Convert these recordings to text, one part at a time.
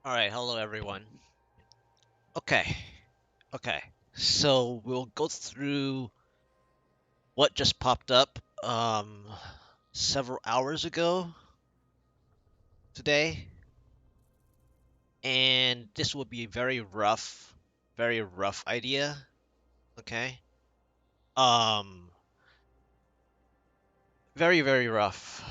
Alright, hello everyone. Okay, okay. So we'll go through what just popped up several hours ago today. And this will be a very rough idea. Okay? Um very rough.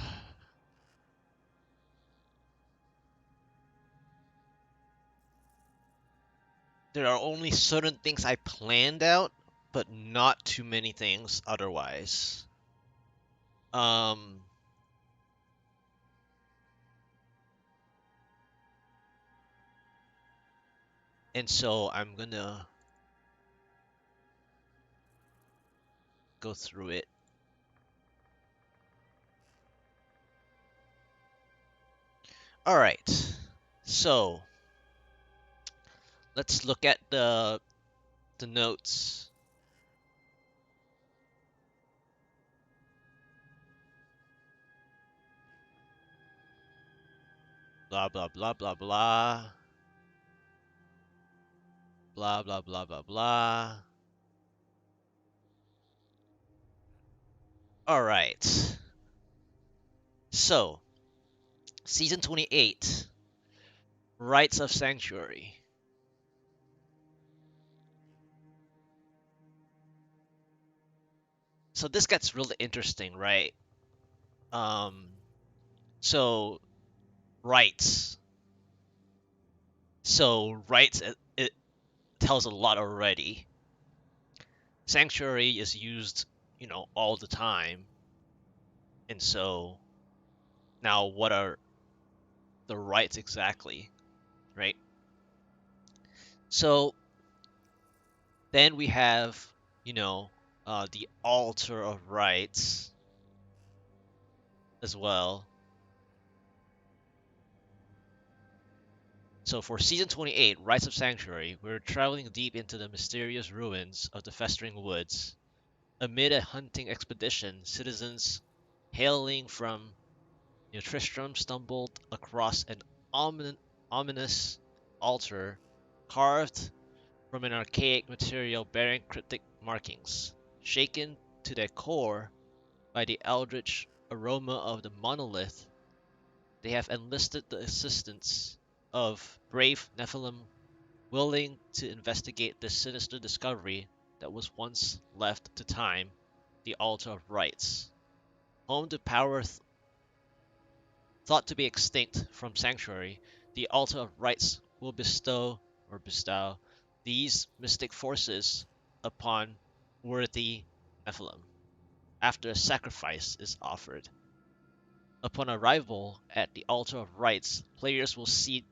There are only certain things I planned out, but not too many things otherwise. Um and so I'm gonna go through it. Alright. So let's look at the notes. Blah blah blah blah blah. Blah blah blah blah blah. Alright. So, season 28, Rites of Sanctuary. So this gets really interesting, right? Um so rites. So rites it tells a lot already. Sanctuary is used, all the time. And so now what are the rites exactly, right? So then we have, the Altar of Rites as well. So for season 28, Rites of Sanctuary, we're traveling deep into the mysterious ruins of the Festering Woods. Amid a hunting expedition, citizens hailing from New Tristram stumbled across an ominous altar carved from an archaic material bearing cryptic markings. Shaken to their core by the eldritch aroma of the monolith, they have enlisted the assistance of brave Nephilim willing to investigate this sinister discovery that was once left to time, the Altar of Rites. Home to power thought to be extinct from Sanctuary, the Altar of Rites will bestow these mystic forces upon worthy Nephilim after a sacrifice is offered. Upon arrival at the Altar of Rites, players will see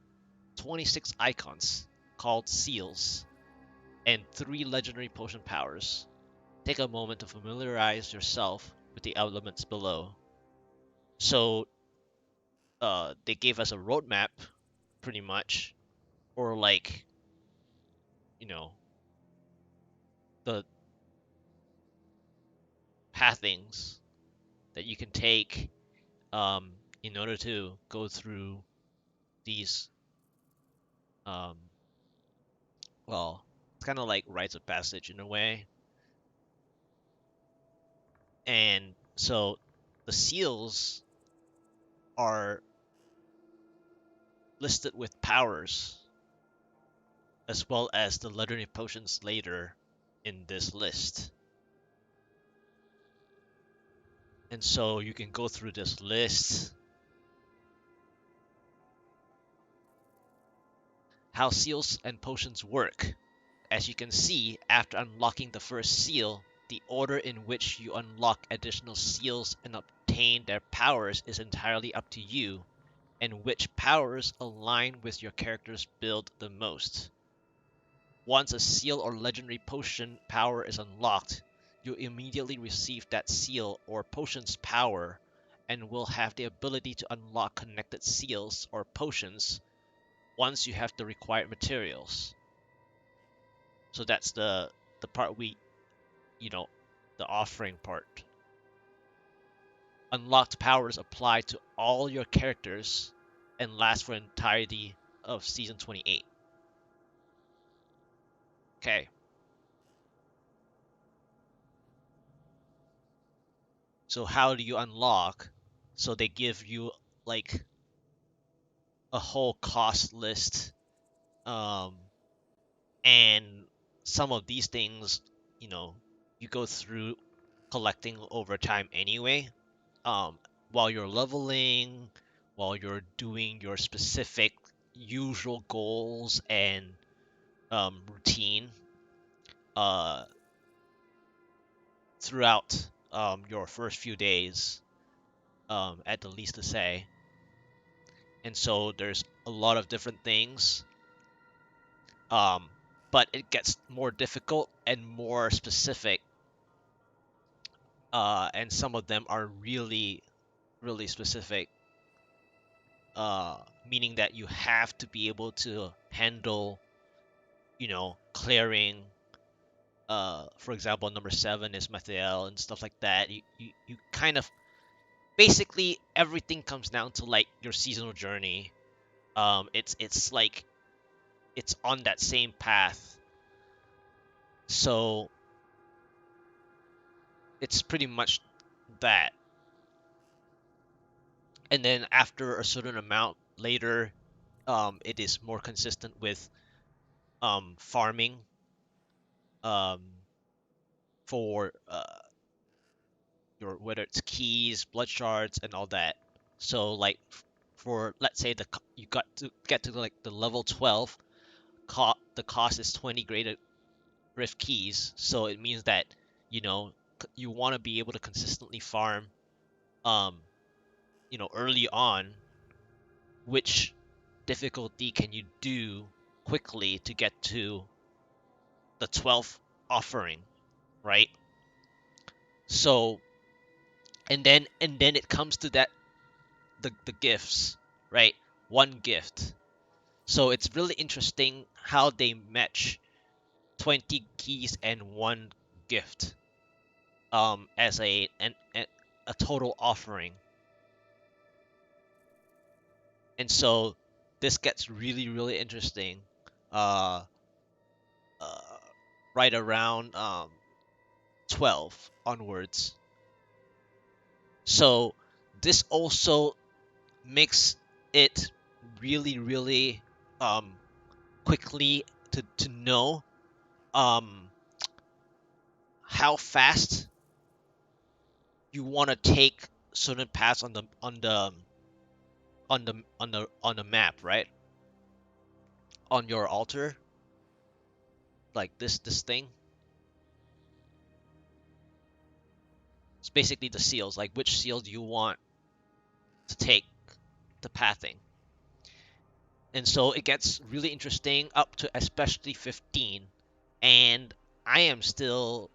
26 icons called seals and 3 legendary potion powers. Take a moment to familiarize yourself with the elements below. So, they gave us a roadmap, pretty much, or like, you know, the pathings that you can take in order to go through these, um, well, it's kind of like rites of passage in a way. And so the seals are listed with powers as well as the legendary potions later in this list. And so you can go through this list. How seals and potions work. As you can see, after unlocking the first seal, the order in which you unlock additional seals and obtain their powers is entirely up to you, and which powers align with your character's build the most. Once a seal or legendary potion power is unlocked, you immediately receive that seal or potion's power and will have the ability to unlock connected seals or potions once you have the required materials. So that's the part the offering part. Unlocked powers apply to all your characters and lasts for the entirety of season 28. Okay. So how do you unlock? So they give you like a whole cost list, um, and some of these things, you know, you go through collecting over time anyway. While you're leveling, while you're doing your specific usual goals and routine, uh, throughout your first few days, at the least to say. And so there's a lot of different things, um, but it gets more difficult and more specific, and some of them are really, really specific, meaning that you have to be able to handle, clearing. For example, number 7 is Mathiel and stuff like that. You kind of basically everything comes down to like your seasonal journey. It's like it's on that same path. So it's pretty much that. And then after a certain amount later, it is more consistent with farming, um, for your whether it's keys, blood shards, and all that. So like for let's say you got to get to like the level 12, the cost is 20 graded rift keys. So it means that you know you want to be able to consistently farm, um, early on. Which difficulty can you do quickly to get to the 12th offering, right? So and then it comes to that the gifts, right? One gift. So it's really interesting how they match 20 keys and one gift, as a total offering. And so this gets really really interesting, uh, uh right around 12 onwards. So this also makes it really really, um quickly to know, um how fast you want to take certain paths on the map, right? On your altar, like this thing. It's basically the seals, like which seal do you want to take the pathing. And so it gets really interesting up to especially 15. And I am still,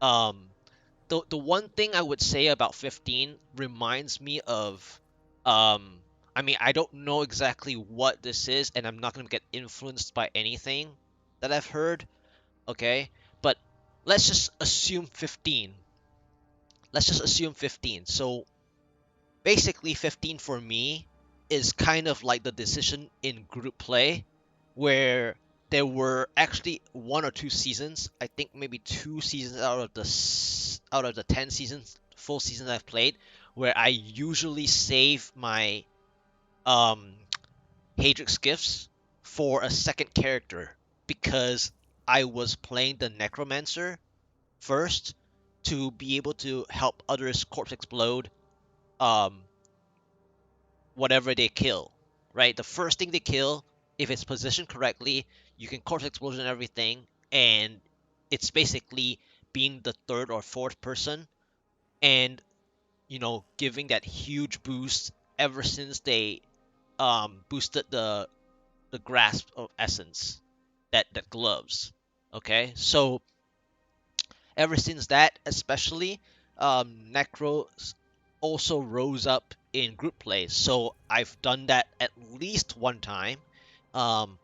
um the one thing I would say about 15 reminds me of, um I mean, I don't know exactly what this is, and I'm not going to get influenced by anything that I've heard, okay? But let's just assume 15. Let's just assume 15. So basically 15 for me is kind of like the decision in group play, where there were actually 1 or 2 seasons, I think maybe 2 seasons out of the 10 seasons, full seasons I've played, where I usually save my um Hadrix gifts for a second character, because I was playing the Necromancer first to be able to help others corpse explode, um whatever they kill, right? The first thing they kill, if it's positioned correctly, you can corpse explosion and everything, and it's basically being the third or fourth person, and giving that huge boost ever since they boosted the grasp of essence, that gloves. Okay, so ever since that, especially, Necro also rose up in group play. So I've done that at least one time. Um,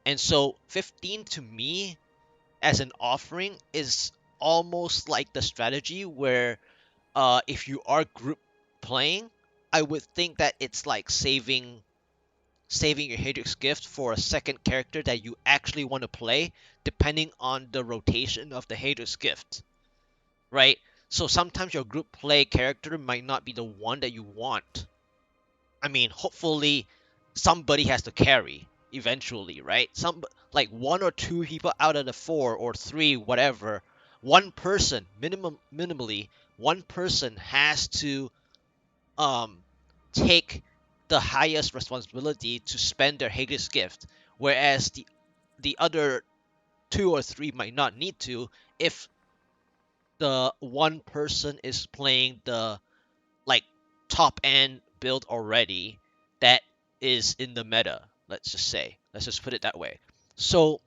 and so 15 to me as an offering is almost like the strategy where, if you are group playing, I would think that it's like saving your Hadrix gift for a second character that you actually want to play, depending on the rotation of the Hadrix gift, right? So sometimes your group play character might not be the one that you want. I mean, hopefully somebody has to carry eventually, right? Some like one or two people out of the four or three, whatever, one person minimally, one person has to um take the highest responsibility to spend their Hades gift, whereas the other two or three might not need to if the one person is playing the like top end build already that is in the meta. Let's just put it that way. So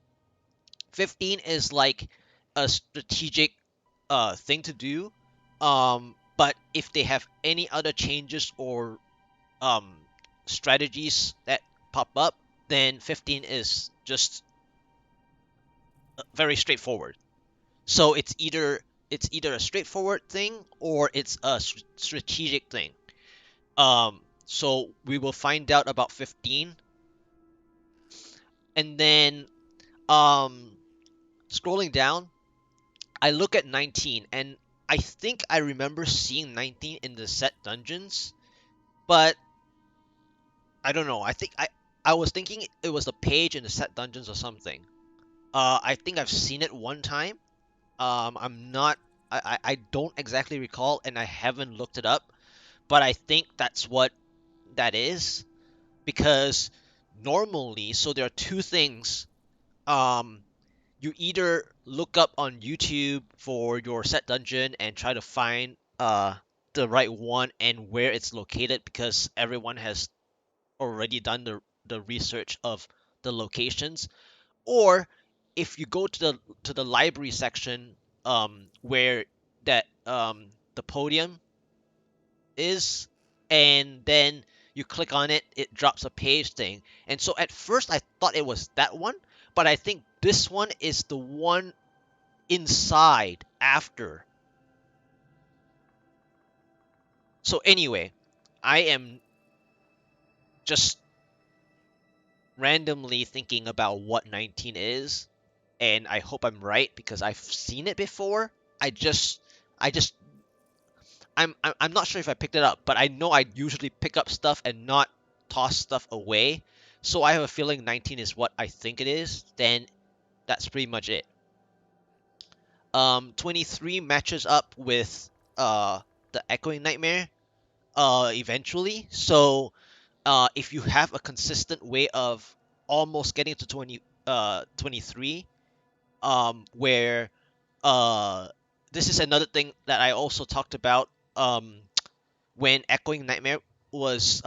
15 is like a strategic thing to do. But if they have any other changes or um, strategies that pop up, then 15 is just very straightforward. So it's either a straightforward thing or it's a strategic thing. So we will find out about 15, and then um, scrolling down, I look at 19, and I think I remember seeing 19 in the set dungeons, but I don't know. I was thinking it was a page in the set dungeons or something. I think I've seen it one time. I'm not. I don't exactly recall, and I haven't looked it up. But I think that's what that is because normally, so there are two things. Um, you either look up on YouTube for your set dungeon and try to find the right one and where it's located because everyone has already done the research of the locations, or if you go to the library section where that the podium is, and then you click on it, it drops a page thing. And so at first I thought it was that one, but I think this one is the one inside after. So anyway, I am just randomly thinking about what 19 is, and I hope I'm right because I've seen it before. I just I'm not sure if I picked it up, but I know I usually pick up stuff and not toss stuff away. So I have a feeling 19 is what I think it is. Then that's pretty much it. 23 matches up with the Echoing Nightmare eventually. So if you have a consistent way of almost getting to 23, where uh, this is another thing that I also talked about when Echoing Nightmare was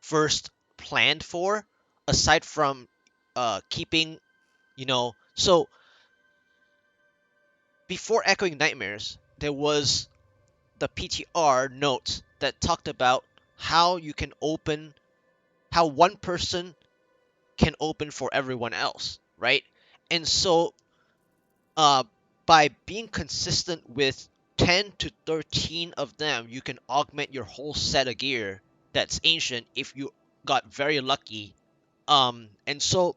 first planned for, aside from keeping, so before Echoing Nightmares, there was the PTR note that talked about how you can open, how one person can open for everyone else, right? And so uh, by being consistent with 10 to 13 of them, you can augment your whole set of gear that's ancient if you got very lucky. And so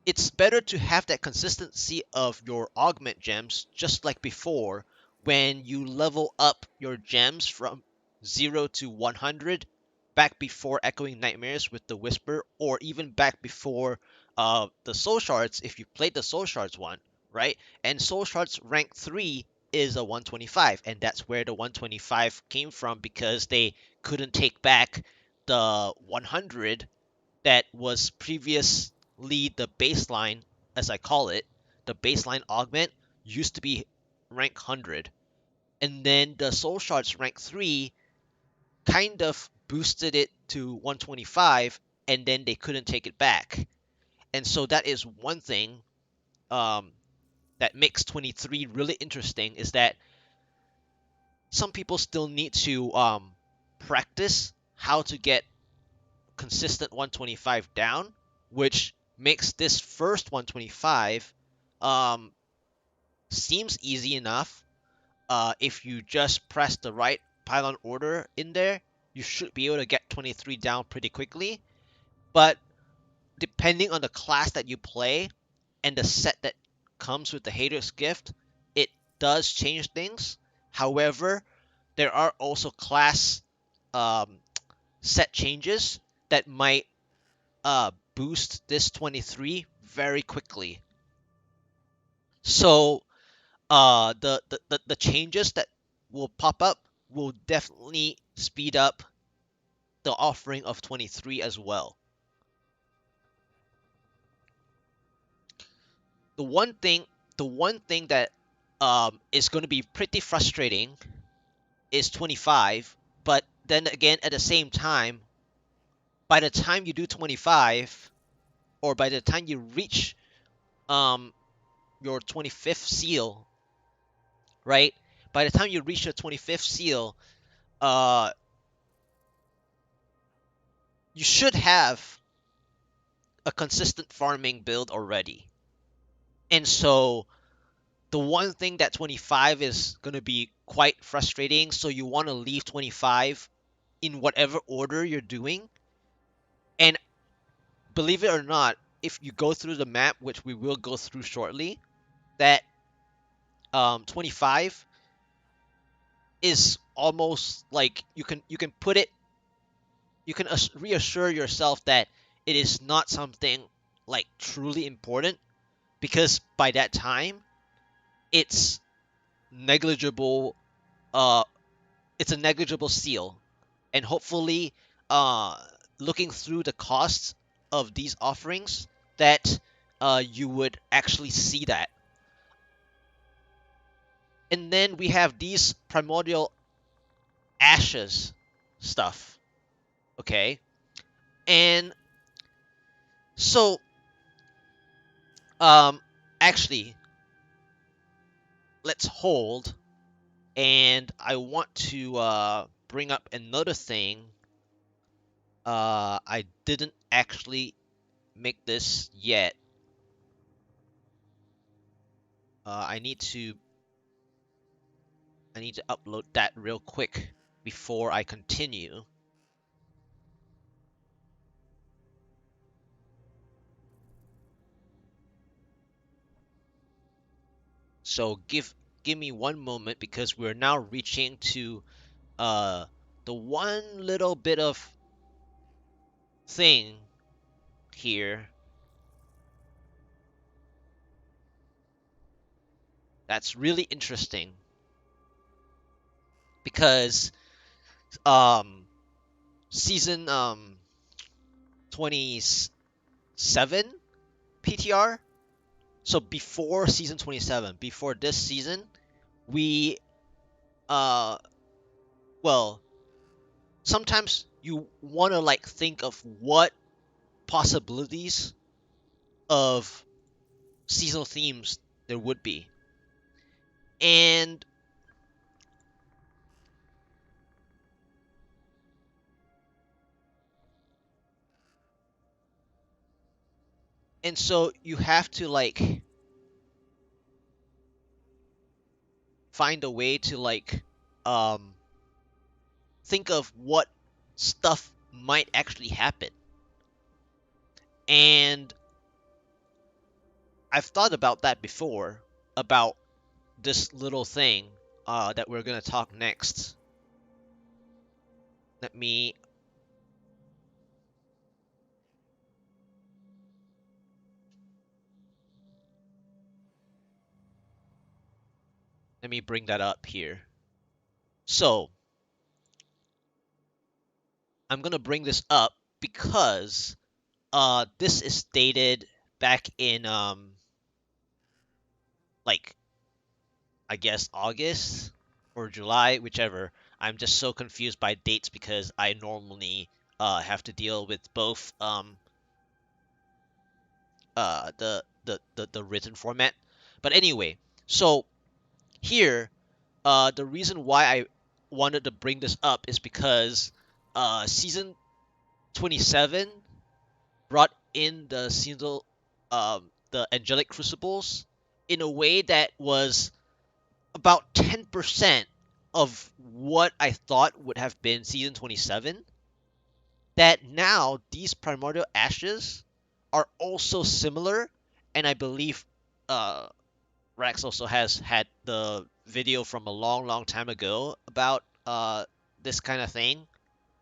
it's better to have that consistency of your augment gems, just like before, when you level up your gems from 0 to 100, back before Echoing Nightmares with the Whisper, or even back before the Soul Shards, if you played the Soul Shards one, right? And Soul Shards rank 3 is a 125, and that's where the 125 came from because they couldn't take back the 100 that was previously the baseline, as I call it. The baseline augment used to be rank 100. And then the Soul Shards rank 3 kind of boosted it to 125, and then they couldn't take it back. And so that is one thing um, that makes 23 really interesting is that some people still need to practice how to get consistent 125 down, which makes this first 125 seems easy enough if you just press the right pylon order in there, you should be able to get 23 down pretty quickly. But depending on the class that you play and the set that comes with the Hater's Gift, it does change things. However, there are also class um, set changes that might boost this 23 very quickly. So the changes that will pop up will definitely speed up the offering of 23 as well. The one thing that is going to be pretty frustrating is 25, but then again at the same time, by the time you do 25, or by the time you reach um your 25th seal, right? By the time you reach your 25th seal, uh you should have a consistent farming build already. And so the one thing that 25 is going to be quite frustrating, so you want to leave 25 in whatever order you're doing. And believe it or not, if you go through the map, which we will go through shortly, that 25 is almost like you can put it, you can reassure yourself that it is not something like truly important, because by that time it's negligible. uh it's a negligible seal, and hopefully uh looking through the costs of these offerings, that you would actually see that. And then we have these primordial ashes stuff, okay? And so um actually, let's hold, and I want to bring up another thing. I didn't actually make this yet. I need to upload that real quick before I continue. So give me one moment, because we're now reaching to uh the one little bit of thing here that's really interesting, because um season 27 PTR. So before season 27, before this season, we uh well, sometimes you want to like think of what possibilities of seasonal themes there would be. And so you have to like find a way to like um think of what stuff might actually happen. And I've thought about that before, about this little thing that we're gonna talk next. Let me bring that up here. So I'm gonna bring this up because this is stated back in like, I guess August or July, whichever. I'm just so confused by dates because I normally have to deal with both the written format. But anyway, so here, the reason why I wanted to bring this up is because season 27 brought in the angelic crucibles in a way that was about 10% of what I thought would have been season 27, that now these primordial ashes are also similar, and I believe Rex also has had the video from a long, long time ago about this kind of thing,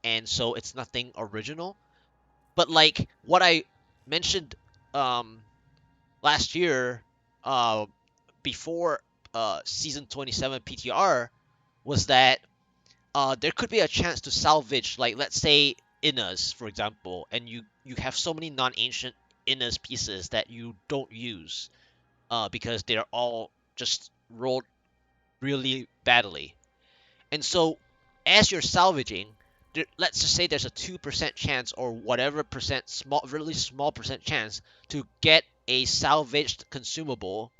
and so it's nothing original. But like what I mentioned um, last year, uh, before season 27 PTR, was that there could be a chance to salvage, like let's say Innas, for example, and you have so many non-ancient Innas pieces that you don't use because they're all just rolled really badly. And so, as you're salvaging, let's just say there's a 2% chance or whatever percent, small, really small percent chance to get a salvaged consumable,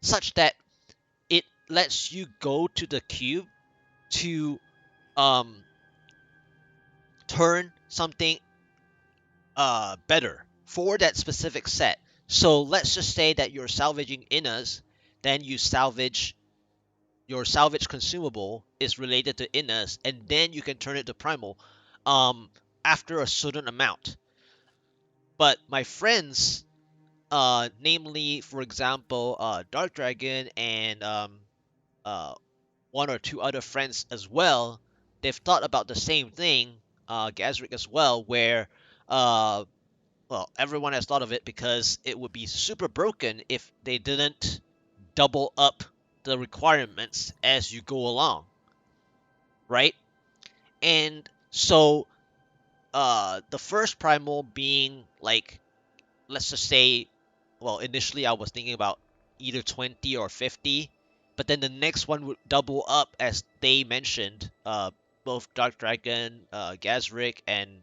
such that it lets you go to the cube to um, turn something better for that specific set. So let's just say that you're salvaging Innas, then you salvage your salvage consumable is related to Innas, and then you can turn it to primal um, after a certain amount. But my friends, namely, for example, Dark Dragon and uh, one or two other friends as well, they've thought about the same thing, Gazric as well, where uh, well, everyone has thought of it because it would be super broken if they didn't double up the requirements as you go along, right? And so the first primal being like, let's just say, well, initially I was thinking about either 20 or 50, but then the next one would double up, as they mentioned, both Dark Dragon, Gazric, and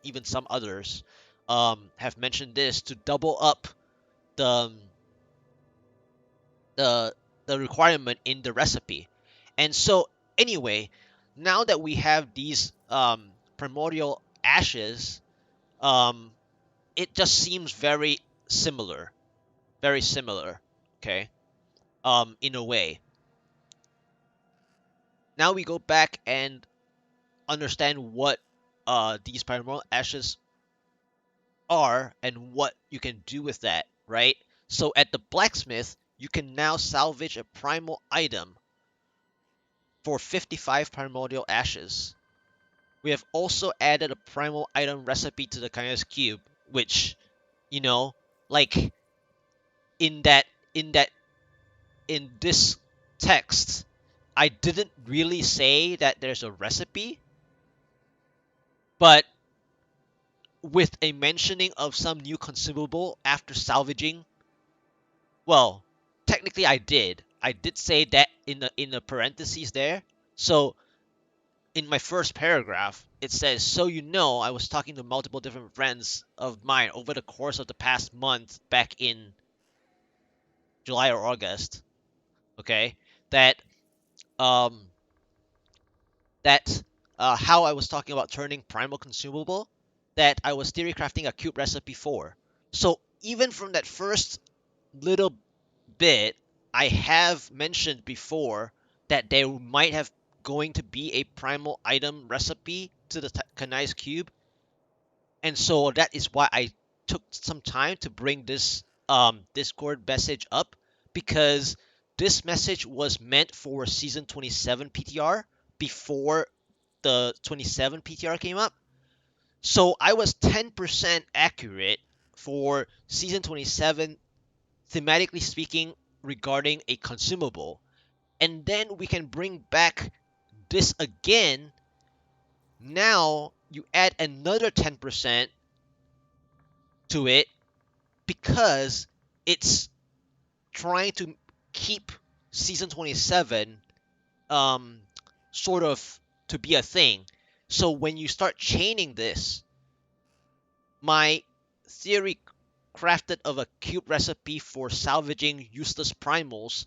even some others have mentioned this to double up the the the requirement in the recipe. And so anyway, now that we have these primordial ashes, um, it just seems similar, very similar. Okay, in a way. Now we go back and understand what these primordial ashes are and what you can do with that, right? So at the blacksmith, you can now salvage a primal item for 55 primordial ashes. We have also added a primal item recipe to the Kindness Cube, which, you know, like in that in that in this text, I didn't really say that there's a recipe, but with a mentioning of some new consumable after salvaging, well, technically I did. I did say that in the parentheses there. So in my first paragraph, it says, "So you know, I was talking to multiple different friends of mine over the course of the past month back in July or August, okay, that um that how I was talking about turning primal consumable that I was theory crafting a cube recipe for." So even from that first little bit, I have mentioned before that there might have going to be a primal item recipe to the Kanai's cube, and so that is why I took some time to bring this Discord message up, because this message was meant for season 27 PTR before the 27 PTR came up. So I was 10% accurate for season 27, thematically speaking, regarding a consumable. And then we can bring back this again. Now you add another 10% to it because it's trying to keep season 27 um, sort of to be a thing. So when you start chaining this, my theory crafted of a cube recipe for salvaging useless primals,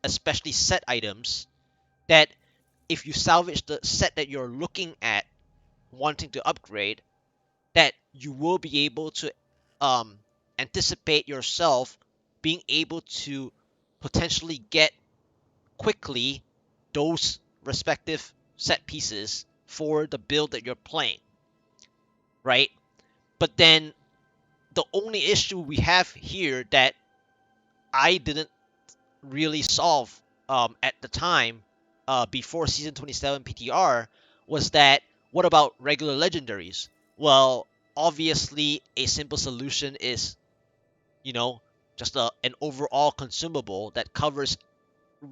especially set items, that if you salvage the set that you're looking at wanting to upgrade, that you will be able to um, anticipate yourself being able to potentially get quickly those respective set pieces for the build that you're playing, right? But then the only issue we have here that I didn't really solve at the time before season 27 PTR was that what about regular legendaries? Well, obviously a simple solution is, you know, just an overall consumable that covers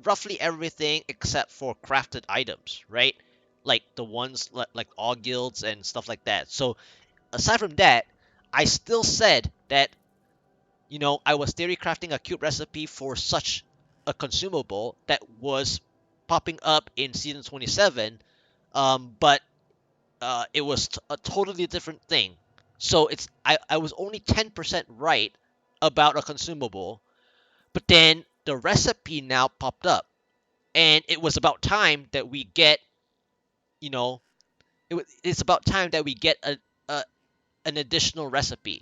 roughly everything except for crafted items, right? Like the ones like all guilds and stuff like that. So aside from that, I still said that, I was theory crafting a cube recipe for such a consumable that was popping up in season 27, but it was a totally different thing. So I was only 10% right about a consumable, but then the recipe now popped up, and it was about time that we get, you know, it's about time that we get a an additional recipe,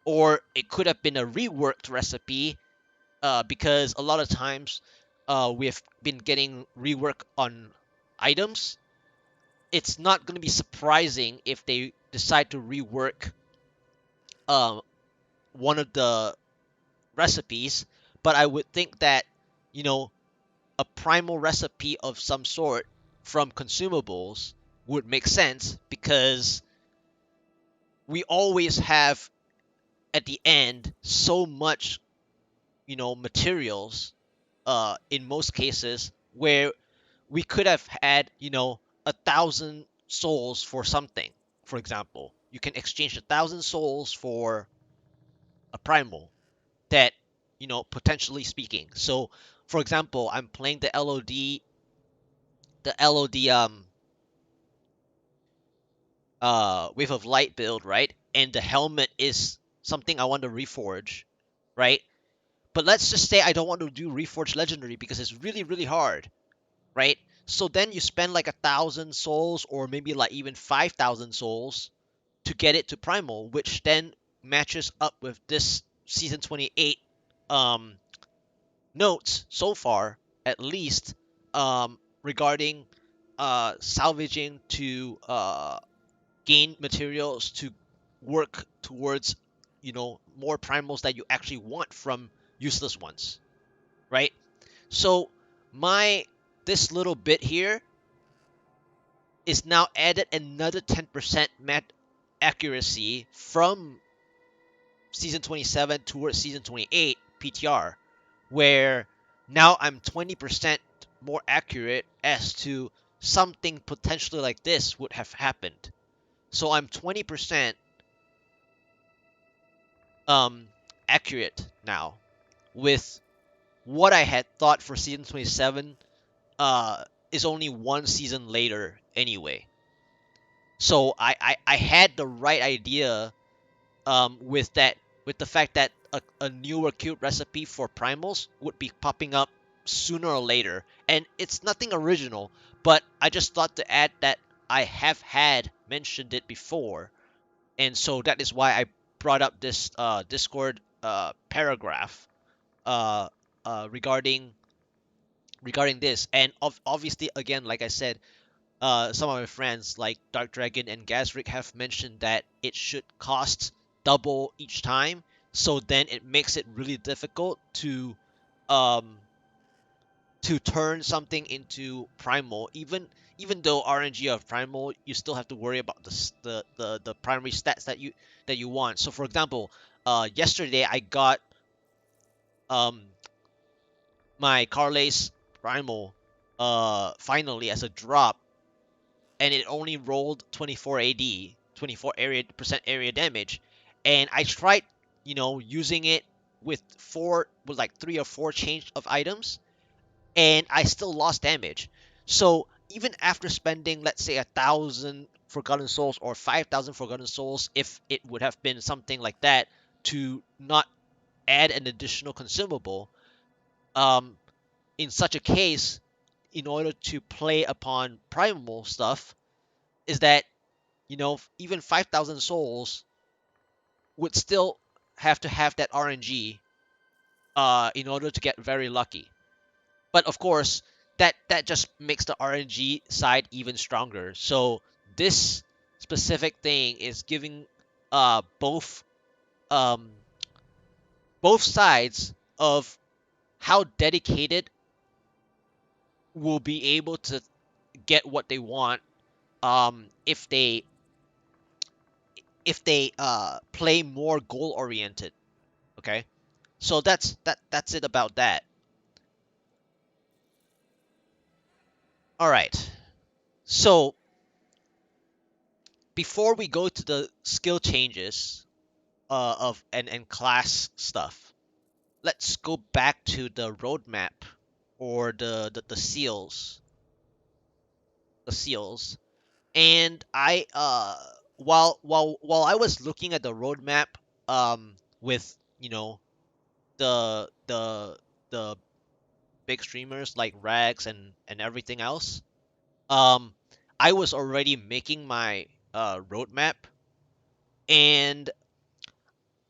or it could have been a reworked recipe, because a lot of times we have been getting rework on items. It's not going to be surprising if they decide to rework um, one of the recipes, but I would think that, you know, a primal recipe of some sort from consumables would make sense, because we always have at the end so much, materials, in most cases, where we could have had, 1,000 souls for something. For example, you can exchange 1,000 souls for a primal that, potentially speaking. So, for example, I'm playing the LOD Wave of Light build, right? And the helmet is something I want to reforge, right? But let's just say I don't want to do reforge legendary because it's really really hard, right? So then you spend like 1,000 souls, or maybe like even 5,000 souls to get it to primal, which then matches up with this season 28 um, notes so far, at least, regarding salvaging to gain materials to work towards, more primals that you actually want from useless ones, right? So my this little bit here is now added another 10% accuracy from season 27 towards season 28 PTR, where now I'm 20% more accurate as to something potentially like this would have happened. So I'm 20% um accurate now with what I had thought for season 27 is only one season later anyway. So I had the right idea, with the fact that a newer cute recipe for primals would be popping up sooner or later, and it's nothing original, but I just thought to add that I have had mentioned it before, and so that is why I brought up this Discord paragraph uh, regarding this. And obviously, again, like I said, some of my friends like Dark Dragon and Gazrick have mentioned that it should cost double each time. So then it makes it really difficult um, to turn something into primal. Even though RNG of primal, you still have to worry about the primary stats that you want. So for example, yesterday I got um, my Carles primal finally as a drop, and it only rolled 24 AD, 24% area damage, and I tried, using it with like 3 or 4 change of items, and I still lost damage. So even after spending, let's say, 1,000 Forgotten Souls or 5,000 Forgotten Souls, if it would have been something like that, to not add an additional consumable, um, in such a case, in order to play upon primal stuff, is that, even 5,000 souls would still have to have that RNG in order to get very lucky. But of course, that just makes the RNG side even stronger. So this specific thing is giving both um both sides of how dedicated will be able to get what they want if they play more goal oriented. Okay, so that's it about that. All right, so before we go to the skill changes of and class stuff, let's go back to the roadmap or the seals, the seals. And I while I was looking at the roadmap with the big streamers like Rags and everything else, um I was already making my roadmap, and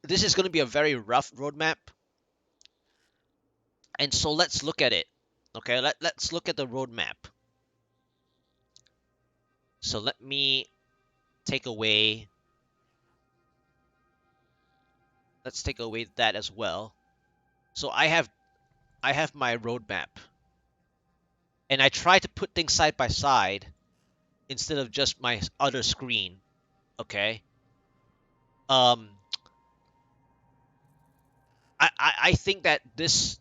this is going to be a very rough roadmap. And so let's look at it. Okay, let's look at the roadmap. So let me take away let's take away that as well. So I have my roadmap, and I try to put things side by side instead of just my other screen. Okay. Um, I think that this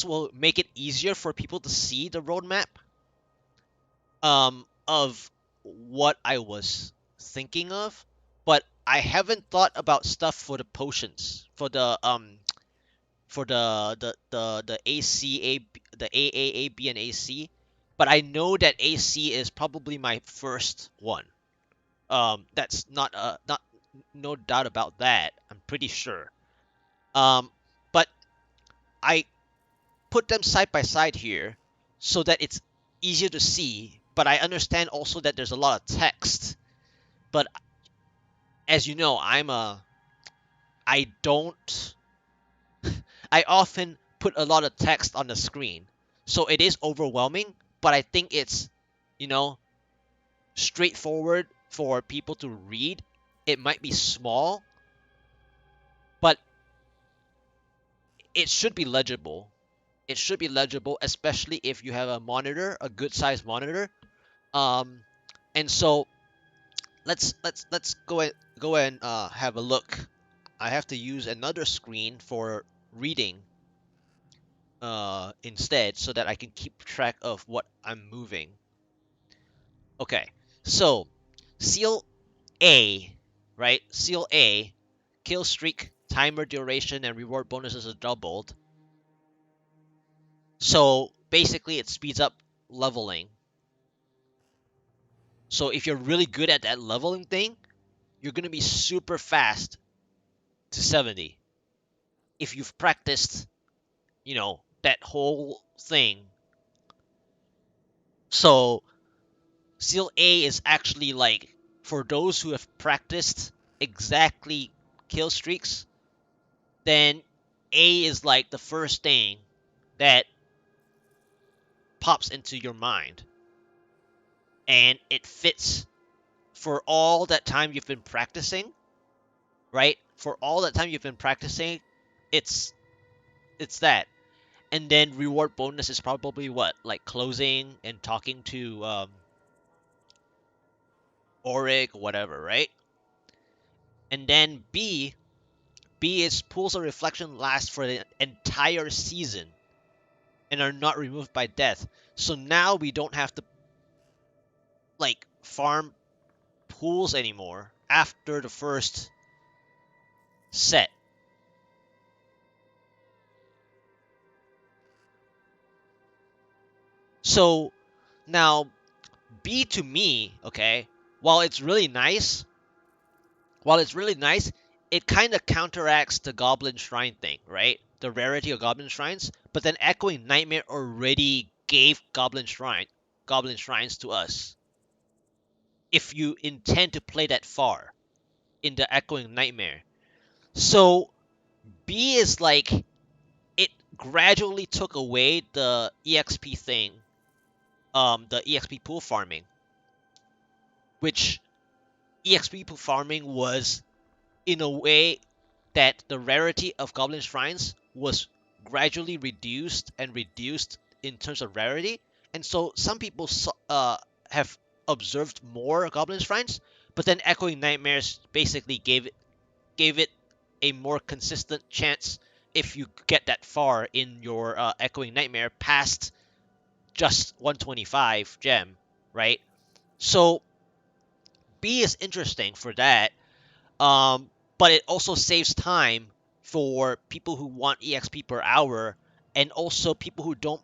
will make it easier for people to see the roadmap of what I was thinking of, but I haven't thought about stuff for the potions for the ACA, the AAA, and AC, but I know that AC is probably my first one. That's not no doubt about that. I'm pretty sure. But I put them side by side here so that it's easier to see. But I understand also that there's a lot of text. But as you know, I don't I often put a lot of text on the screen. So it is overwhelming, but I think it's, you know, straightforward for people to read. It might be small, but it should be legible. It should be legible, especially if you have a monitor, a good sized monitor. Um, and so let's go and have a look. I have to use another screen for reading instead, so that I can keep track of what I'm moving. Okay, so seal A, right? Seal A, kill streak, timer duration, and reward bonuses are doubled. So basically, it speeds up leveling. So if you're really good at that leveling thing, you're gonna be super fast to 70 if you've practiced, that whole thing. So Seal A is actually like for those who have practiced exactly kill streaks, then A is like the first thing that pops into your mind. And it fits for all that time you've been practicing, right? For all that time you've been practicing, it's that. And then reward bonus is probably what? Like closing and talking to Auric, whatever, right? And then B is pools of reflection last for the entire season and are not removed by death. So now we don't have to like farm pools anymore after the first set. So now B to me, okay, while it's really nice, while it's really nice, it kind of counteracts the Goblin Shrine thing, right? The rarity of Goblin Shrines. But then Echoing Nightmare already gave Goblin Shrines to us. If you intend to play that far in the Echoing Nightmare. So B is like it gradually took away the EXP thing, the EXP pool farming, which EXP pool farming was in a way that the rarity of Goblin Shrines was gradually reduced in terms of rarity, and so some people have observed more Goblin Shrines, but then Echoing Nightmares basically gave it a more consistent chance if you get that far in your Echoing Nightmare past just 125 gem, right? So B is interesting for that, but it also saves time for people who want EXP per hour, and also people who don't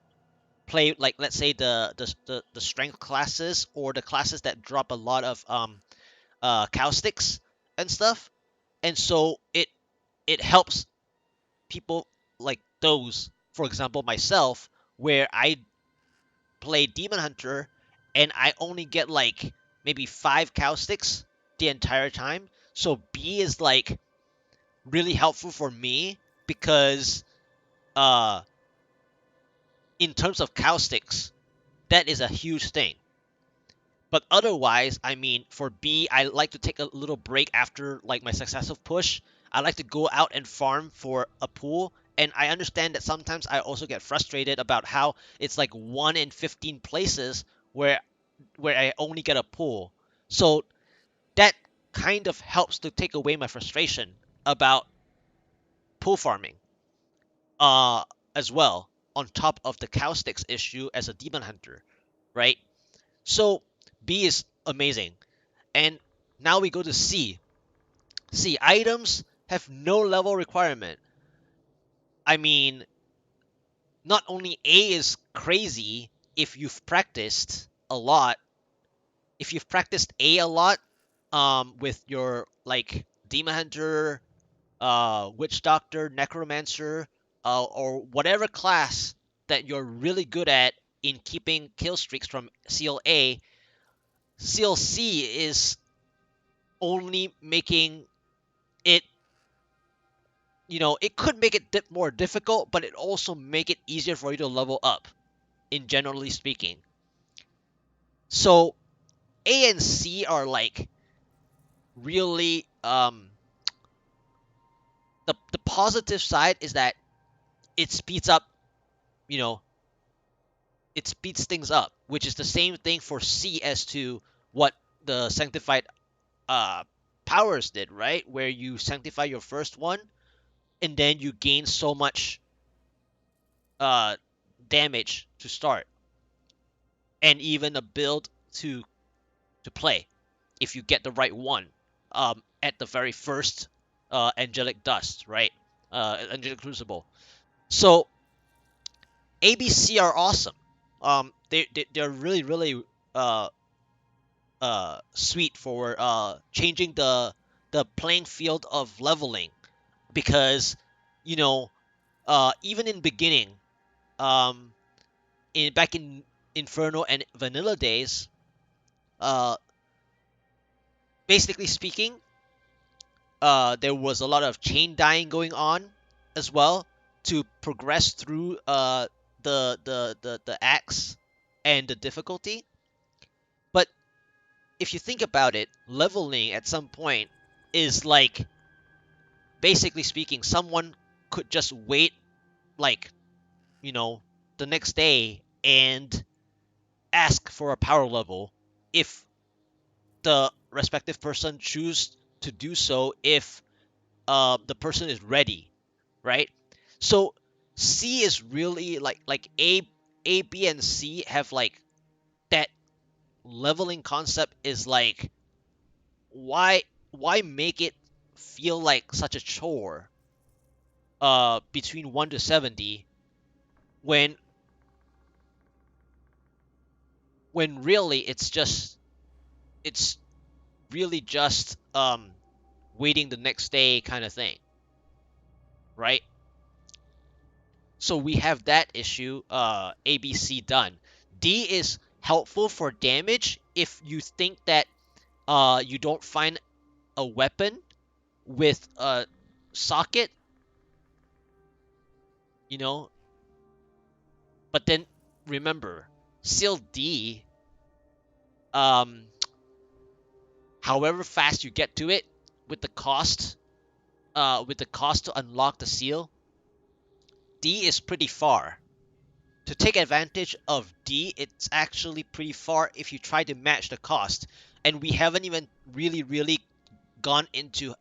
play, like, let's say the strength classes or the classes that drop a lot of cowsticks and stuff. And so it helps people like those, for example myself, where I play Demon Hunter and I only get like maybe 5 cowsticks the entire time. So B is like really helpful for me because uh in terms of cowsticks, that is a huge thing. But otherwise, I mean, for B, I like to take a little break after like my successive push. I like to go out and farm for a pool. And I understand that sometimes I also get frustrated about how it's like 1 in 15 places where I only get a pool. So that kind of helps to take away my frustration about pool farming. Uh as well, on top of the cowsticks issue as a demon hunter, right? So B is amazing. And now we go to C. C, items have no level requirement. I mean, not only A is crazy if you've practiced a lot, if you've practiced A a lot, with your like Demon Hunter, Witch Doctor, Necromancer, or whatever class that you're really good at in keeping kill streaks from Seal A, Seal C is only making it, it could make it more difficult, but it also make it easier for you to level up, in generally speaking. So A and C are like really the positive side is that it speeds up, you know, it speeds things up, which is the same thing for C as to what the sanctified uh powers did, right? Where you sanctify your first one and then you gain so much uh damage to start, and even a build to play if you get the right one at the very first angelic dust, right? Angelic crucible. So ABC are awesome. They're really really uh sweet for changing the playing field of leveling, because you know even in beginning, um in back in Inferno and Vanilla days, uh basically speaking, there was a lot of chain dying going on as well to progress through the axe and the difficulty. But if you think about it, leveling at some point is like, basically speaking, someone could just wait like, you know, the next day and ask for a power level if the respective person choose to do so, if the person is ready, right? So C is really like A, B, and C have like that leveling concept is like, why make it feel like such a chore between 1 to 70 when really it's really just waiting the next day kind of thing, right? So we have that issue, ABC done. D is helpful for damage if you think that you don't find a weapon with a socket, you know. But then remember, seal D, um, however fast you get to it, with the cost, to unlock the seal, D is pretty far. To take advantage of D, it's actually pretty far if you try to match the cost. And we haven't even really gone into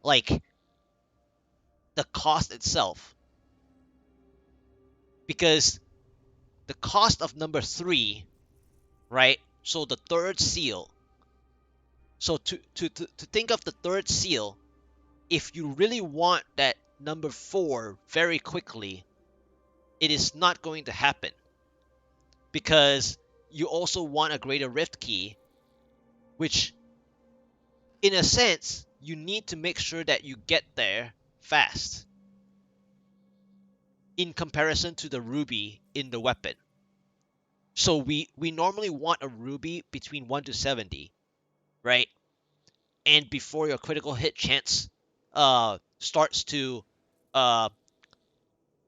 like the cost itself. Because the cost of number 3, right? So the third seal. So to think of the third seal, if you really want that number 4 very quickly, it is not going to happen. Because you also want a greater rift key, which in a sense, you need to make sure that you get there fast in comparison to the ruby in the weapon. So we normally want a ruby between 1 to 70, right? And before your critical hit chance starts to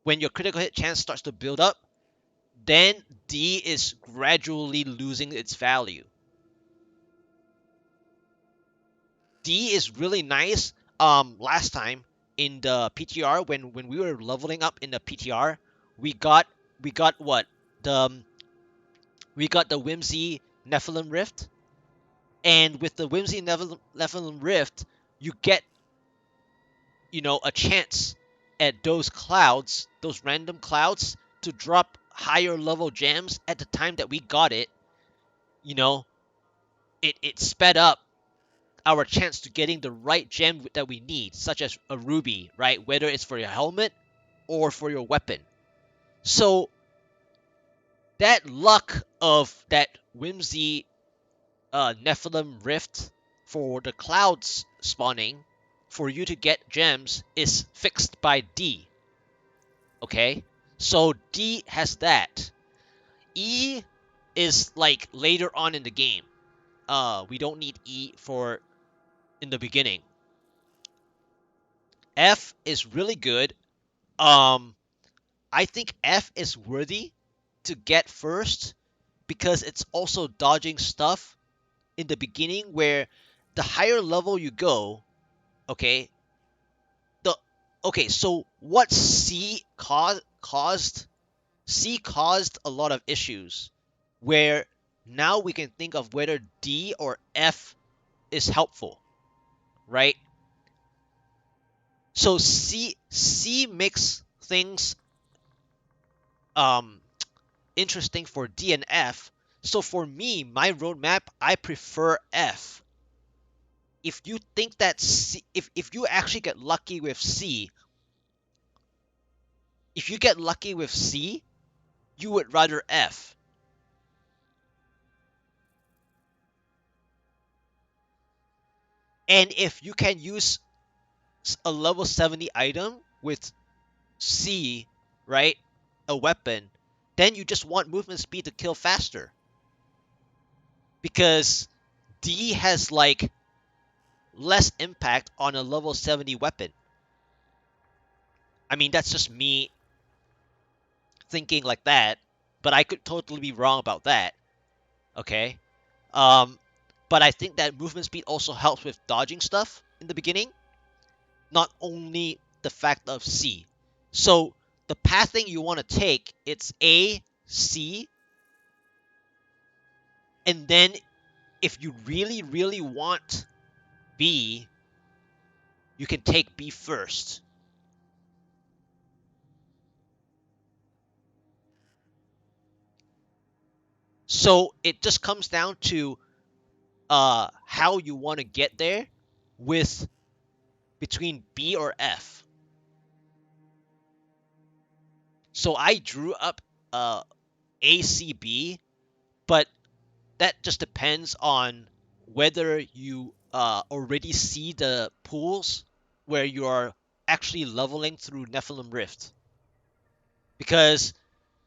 when your critical hit chance starts to build up, then D is gradually losing its value. D is really nice. Last time in the PTR, when we were leveling up in the PTR, we got what the we got the Whimsy Nephilim Rift, and with the Whimsy Nephilim Rift, you get a chance at those clouds, those random clouds, to drop higher level gems. At the time that we got it, you know, it sped up our chance to getting the right gem that we need, such as a ruby, right? Whether it's for your helmet or for your weapon. So that luck of that Whimsy Nephilim Rift for the clouds spawning for you to get gems is fixed by D. Okay? So D has that. E is like later on in the game. We don't need E for in the beginning. F is really good. I think F is worthy to get first because it's also dodging stuff in the beginning where the higher level you go, okay, the okay, so what C caused a lot of issues where now we can think of whether D or F is helpful, right? So C makes things um interesting for D and F. So for me, my roadmap, I prefer F. If you think that C, if you actually get lucky with C, if you get lucky with C, you would rather F. And if you can use a level 70 item with C, right, a weapon, then you just want movement speed to kill faster. Because D has like less impact on a level 70 weapon. I mean, that's just me thinking like that, but I could totally be wrong about that. Okay? Um, but I think that movement speed also helps with dodging stuff in the beginning, not only the fact of C. So the pathing you want to take, it's A, C, and then if you really want B, you can take B first. So it just comes down to how you want to get there with between B or F. So I drew up ACB, but that just depends on whether you already see the pools where you are actually leveling through Nephilim Rift. Because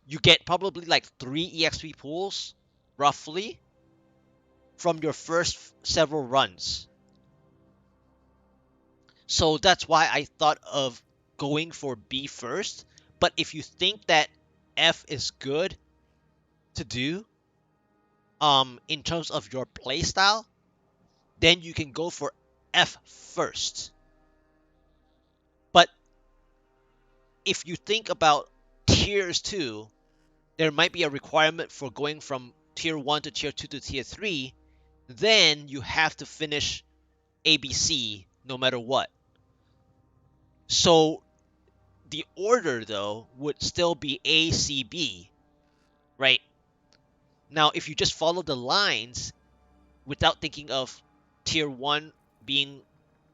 you get probably like 3 EXP pools, roughly, from your first several runs. So that's why I thought of going for B first. But if you think that F is good to do in terms of your playstyle, then you can go for F first. But if you think about tiers too, there might be a requirement for going from tier 1 to tier 2 to tier 3, then you have to finish ABC no matter what. So the order though would still be A, C, B, right? Now if you just follow the lines without thinking of tier 1 being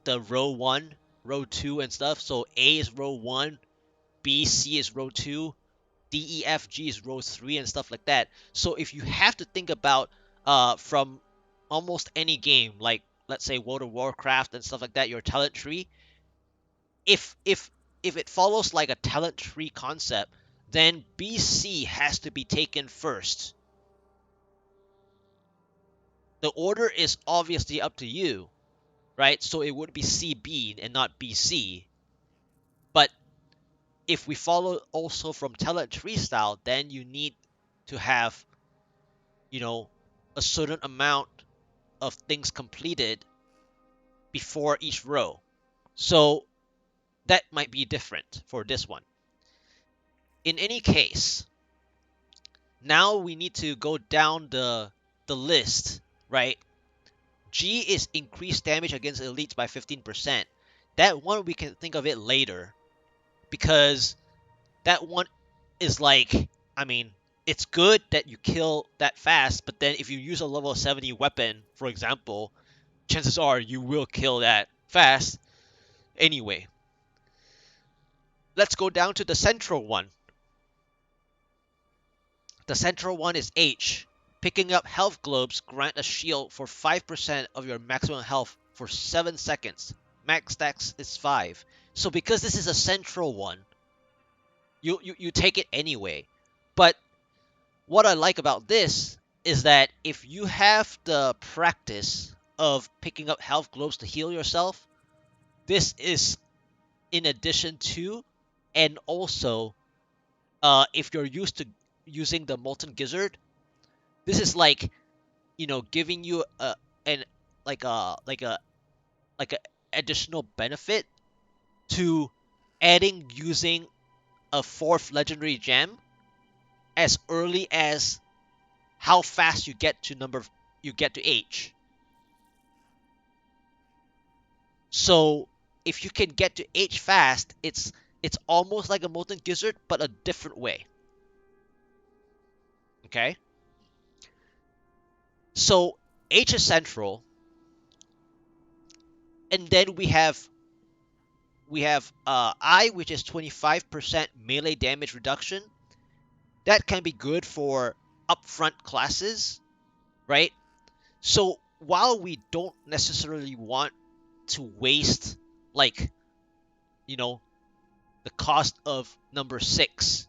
the row 1, row 2 and stuff, so A is row 1, B, C is row 2, D, E, F, G is row 3 and stuff like that. So if you have to think about from almost any game, like let's say World of Warcraft and stuff like that, your talent tree, if it follows like a talent tree concept, then BC has to be taken first. The order is obviously up to you, right? So it would be CB and not BC. But if we follow also from talent tree style, then you need to have, you know, a certain amount of things completed before each row. So that might be different for this one. In any case, now we need to go down the list, right? G is increased damage against elites by 15%. That one we can think of it later because that one is like, I mean, it's good that you kill that fast, but then if you use a level 70 weapon, for example, chances are you will kill that fast anyway. Let's go down to the central one. The central one is H. Picking up health globes grant a shield for 5% of your maximum health for 7 seconds. Max stacks is 5. So because this is a central one, you take it anyway. But what I like about this is that if you have the practice of picking up health globes to heal yourself, this is in addition to, and also if you're used to using the molten gizzard, this is like, you know, giving you an like a like a like a additional benefit to adding using a 4th legendary gem as early as how fast you get to H. So if you can get to H fast, it's almost like a molten gizzard but a different way. Okay? So H is central, and then we have I, which is 25% melee damage reduction. That can be good for upfront classes, right? So while we don't necessarily want to waste, like, you know, the cost of number 6,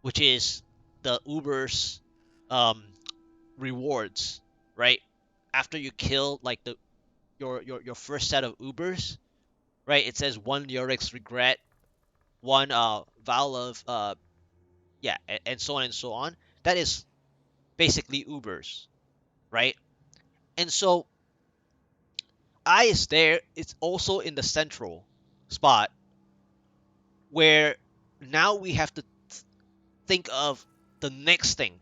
which is the Uber's rewards, right? After you kill like your first set of Ubers, right? It says 1 Yorick's regret, 1 Vow of yeah, and so on and so on. That is basically Ubers, right? And so I is there. It's also in the central spot where now we have to think of the next thing.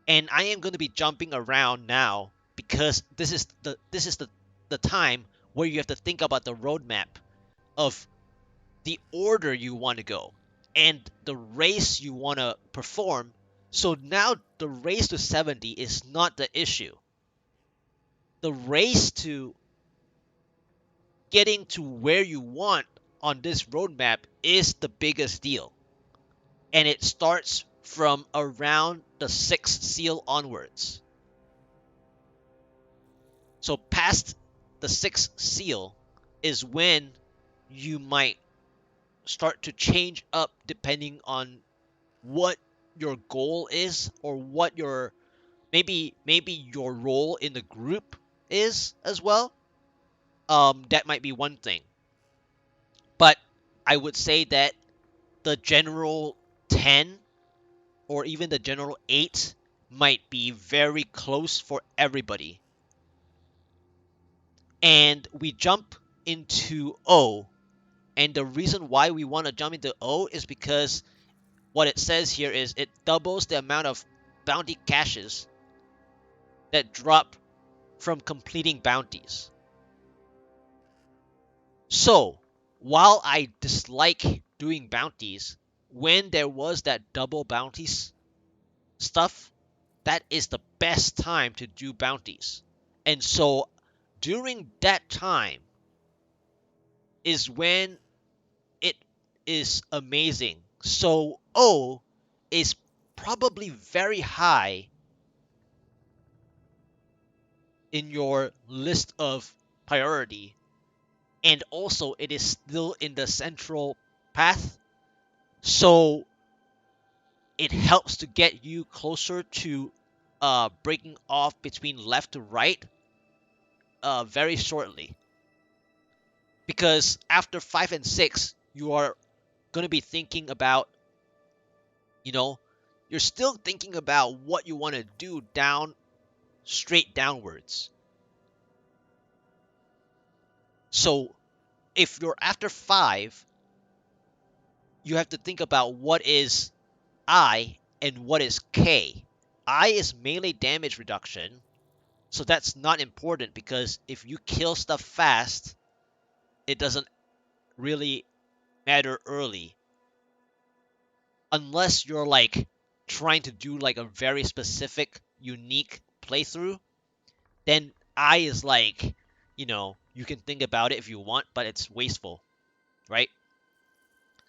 And I am going to be jumping around now because this is the time where you have to think about the roadmap of the order you want to go and the race you want to perform. So now the race to 70 is not the issue. The race to getting to where you want on this roadmap is the biggest deal. And it starts from around the 6th seal onwards. So past the 6th seal is when you might start to change up depending on what your goal is or what your maybe your role in the group is as well. That might be one thing. But I would say that the general 10 or even the general 8 might be very close for everybody. And we jump into O. And the reason why we want to jump into O is because what it says here is it doubles the amount of bounty caches that drop from completing bounties. So, while I dislike doing bounties, when there was that double bounties stuff, that is the best time to do bounties. And so, during that time is when it is amazing. So, O is probably very high in your list of priority, and also it is still in the central path, so it helps to get you closer to breaking off between left to right very shortly, because after 5 and 6 you are going to be thinking about, you know, you're still thinking about what you want to do down straight downwards. So if you're after 5, you have to think about what is I and what is K. I is melee damage reduction, so that's not important because if you kill stuff fast, it doesn't really matter early. Unless you're like trying to do like a very specific, unique playthrough, then I is like, you can think about it if you want, but it's wasteful, right?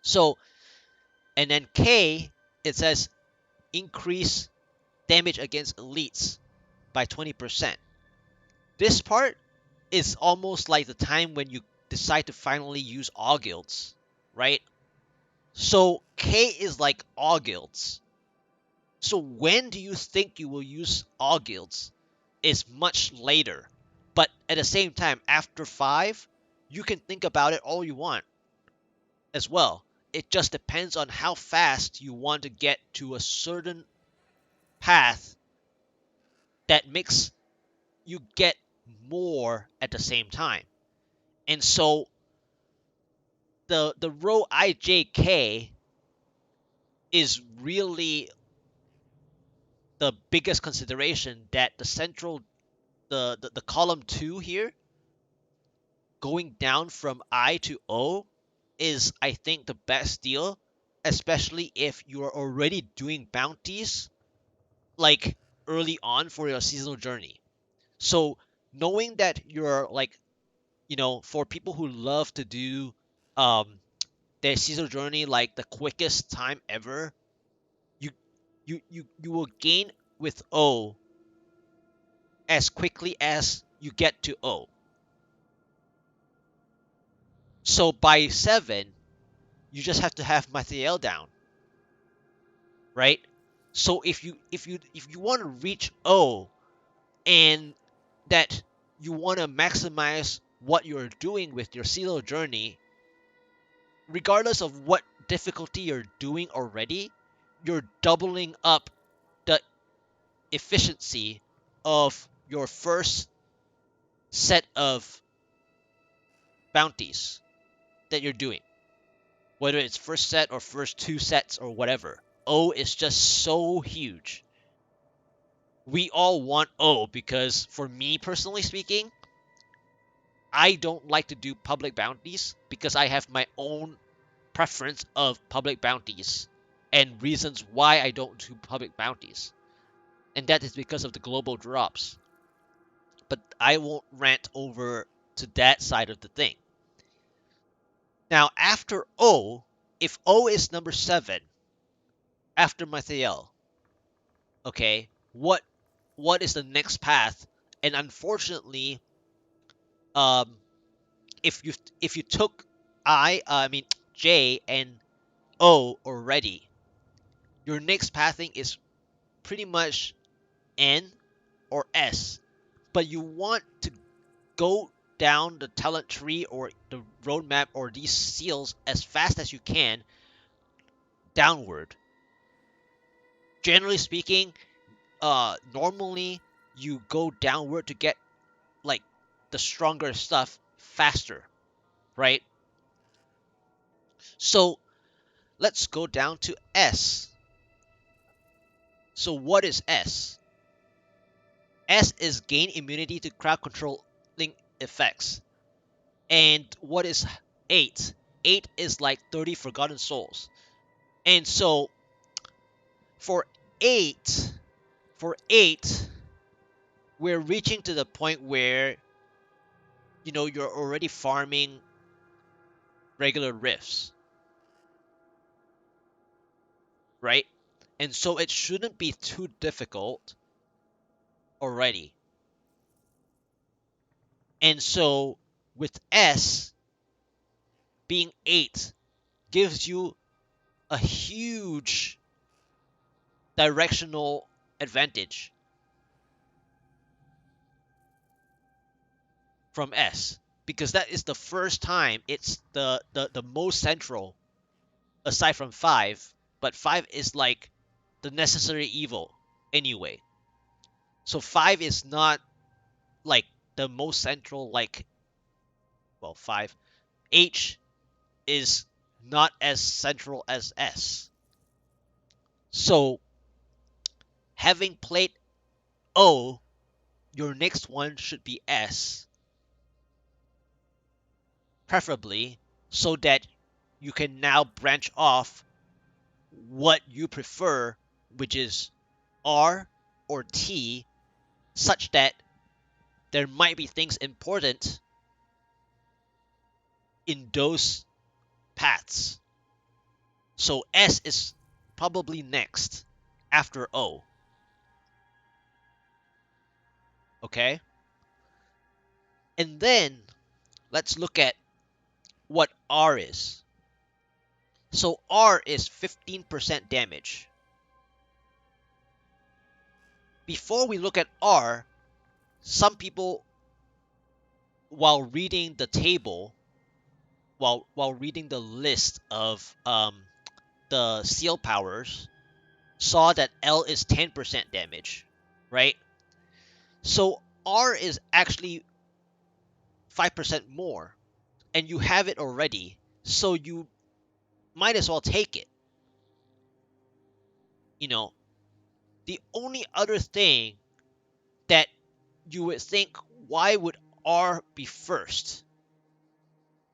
So, and then K, it says increase damage against elites by 20%. This part is almost like the time when you decide to finally use all guilds, right? So K is like all guilds. So when do you think you will use all guilds is much later. But at the same time, after 5, you can think about it all you want as well. It just depends on how fast you want to get to a certain path that makes you get more at the same time. And so the row IJK is really the biggest consideration, that the central the column 2 here going down from I to O is, I think, the best deal, especially if you are already doing bounties like early on for your seasonal journey. So knowing that you're like, for people who love to do um their seasonal journey like the quickest time ever, you you will gain with O as quickly as you get to O. So by 7, you just have to have Mathiel down, right? So if you want to reach O and that you want to maximize what you're doing with your seasonal journey, regardless of what difficulty you're doing already, you're doubling up the efficiency of your first set of bounties that you're doing, whether it's first set or first 2 sets or whatever. O is just so huge. We all want O because, for me personally speaking, I don't like to do public bounties because I have my own preference of public bounties and reasons why I don't do public bounties. And that is because of the global drops. But I won't rant over to that side of the thing. Now, after O, if O is number 7, after Mathiel, okay, what is the next path? And unfortunately, um, if you took I mean J and O already, your next pathing is pretty much N or S. But you want to go down the talent tree or the roadmap or these seals as fast as you can, downward. Generally speaking, normally you go downward to get like the stronger stuff faster, right? So let's go down to S. So what is S? S is gain immunity to crowd controlling effects. And what is 8? 8 is like 30 Forgotten Souls. And so for 8, for 8, we're reaching to the point where you're already farming regular rifts, right? And so it shouldn't be too difficult already. And so with S being 8 gives you a huge directional advantage from S, because that is the first time it's the most central aside from 5, but 5 is like the necessary evil anyway. So 5 is not like the most central, like, well, 5. H is not as central as S. So having played O, your next one should be S, preferably, so that you can now branch off what you prefer, which is R or T, such that there might be things important in those paths. So S is probably next after O. Okay? And then let's look at what R is. So R is 15% damage. Before we look at R, some people, while reading the table, while reading the list of the seal powers, saw that L is 10% damage, right? So R is actually 5% more, and you have it already, so you might as well take it. The only other thing that you would think, why would R be first?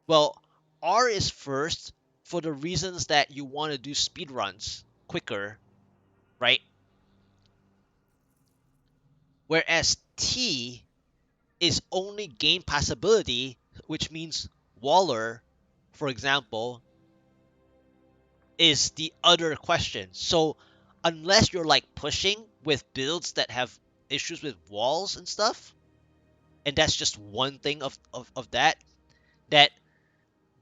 Well, R is first for the reasons that you want to do speedruns quicker, right? Whereas T is only gain passability, which means Waller, for example, is the other question. So unless you're like pushing with builds that have issues with walls and stuff, and that's just one thing of that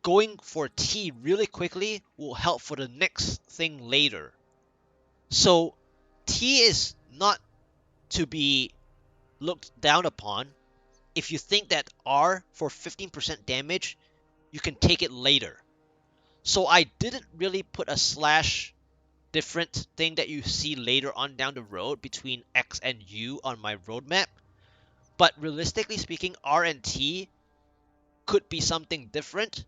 going for T really quickly will help for the next thing later. So T is not to be looked down upon. If you think that R for 15% damage, you can take it later. So I didn't really put a slash different thing that you see later on down the road between X and U on my roadmap. But realistically speaking, R and T could be something different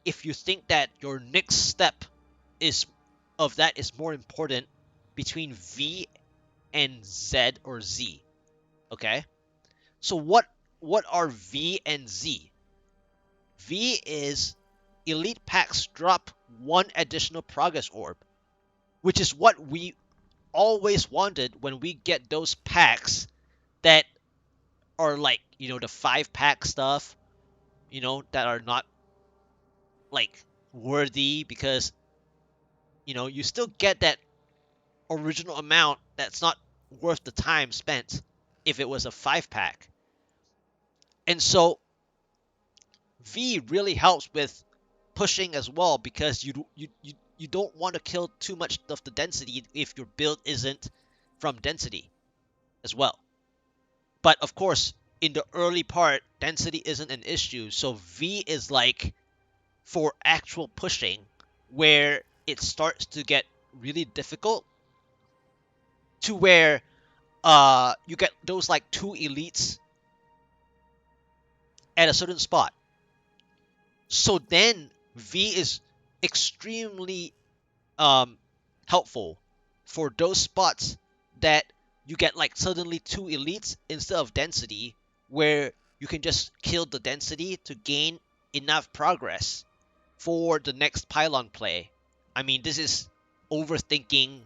if you think that your next step is more important between V and Z or Z. Okay? So what are V and Z? V is elite packs drop one additional progress orb, which is what we always wanted when we get those packs that are like, the 5-pack stuff, that are not like worthy, because you still get that original amount that's not worth the time spent if it was a 5-pack. And so V really helps with pushing as well, because you don't want to kill too much of the density if your build isn't from density as well. But of course, in the early part, density isn't an issue, so V is like for actual pushing, where it starts to get really difficult to where you get those like 2 elites at a certain spot. So then V is extremely helpful for those spots that you get like suddenly 2 elites instead of density, where you can just kill the density to gain enough progress for the next pylon play. I mean, this is overthinking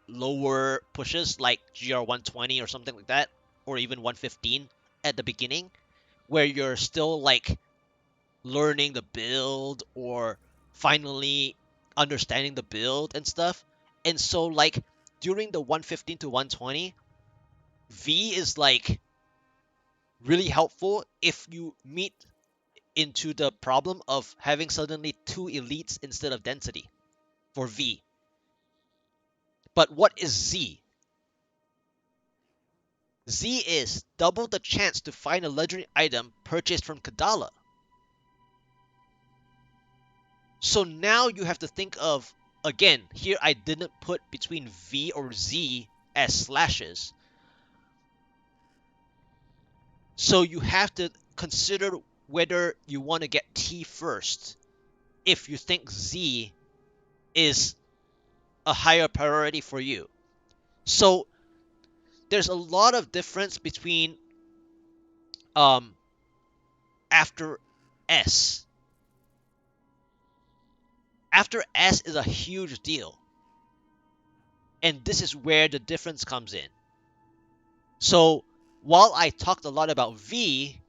lower pushes like GR120 or something like that, or even 115 at the beginning, where you're still like learning the build or finally understanding the build and stuff. And so like during the 115 to 120, V is like really helpful if you meet into the problem of having suddenly 2 elites instead of density for V. But what is Z? Z is double the chance to find a legendary item purchased from Kadala. So now you have to think of, again, here I didn't put between V or Z as slashes. So you have to consider whether you want to get T first if you think Z is a higher priority for you. So there's a lot of difference between um, after S. After S is a huge deal. And this is where the difference comes in. So while I talked a lot about V,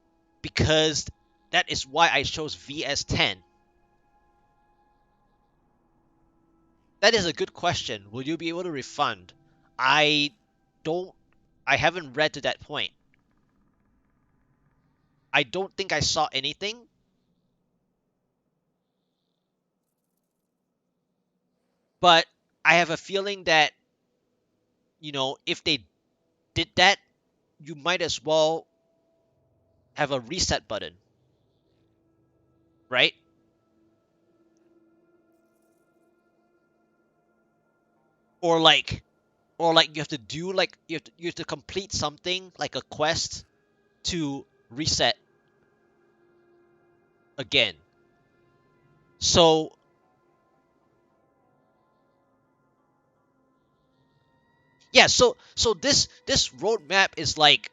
because that is why I chose V as 10. That is a good question. Will you be able to refund? I don't, I haven't read to that point. I don't think I saw anything, but I have a feeling that, if they did that, you might as well have a reset button, right? Or like, you have to do like you have to complete something like a quest to reset again. So yeah, so this roadmap is like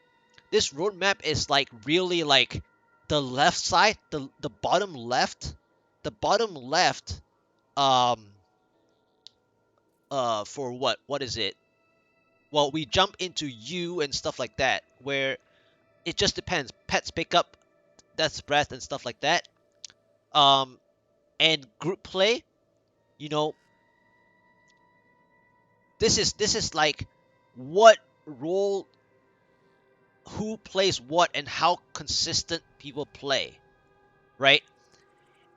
really like the left side, the bottom left, the bottom left um for what is it? Well, we jump into U and stuff like that, where it just depends. Pets pick up Death's Breath and stuff like that. Um and group play, you know, this is like what role, who plays what, and how consistent people play, right?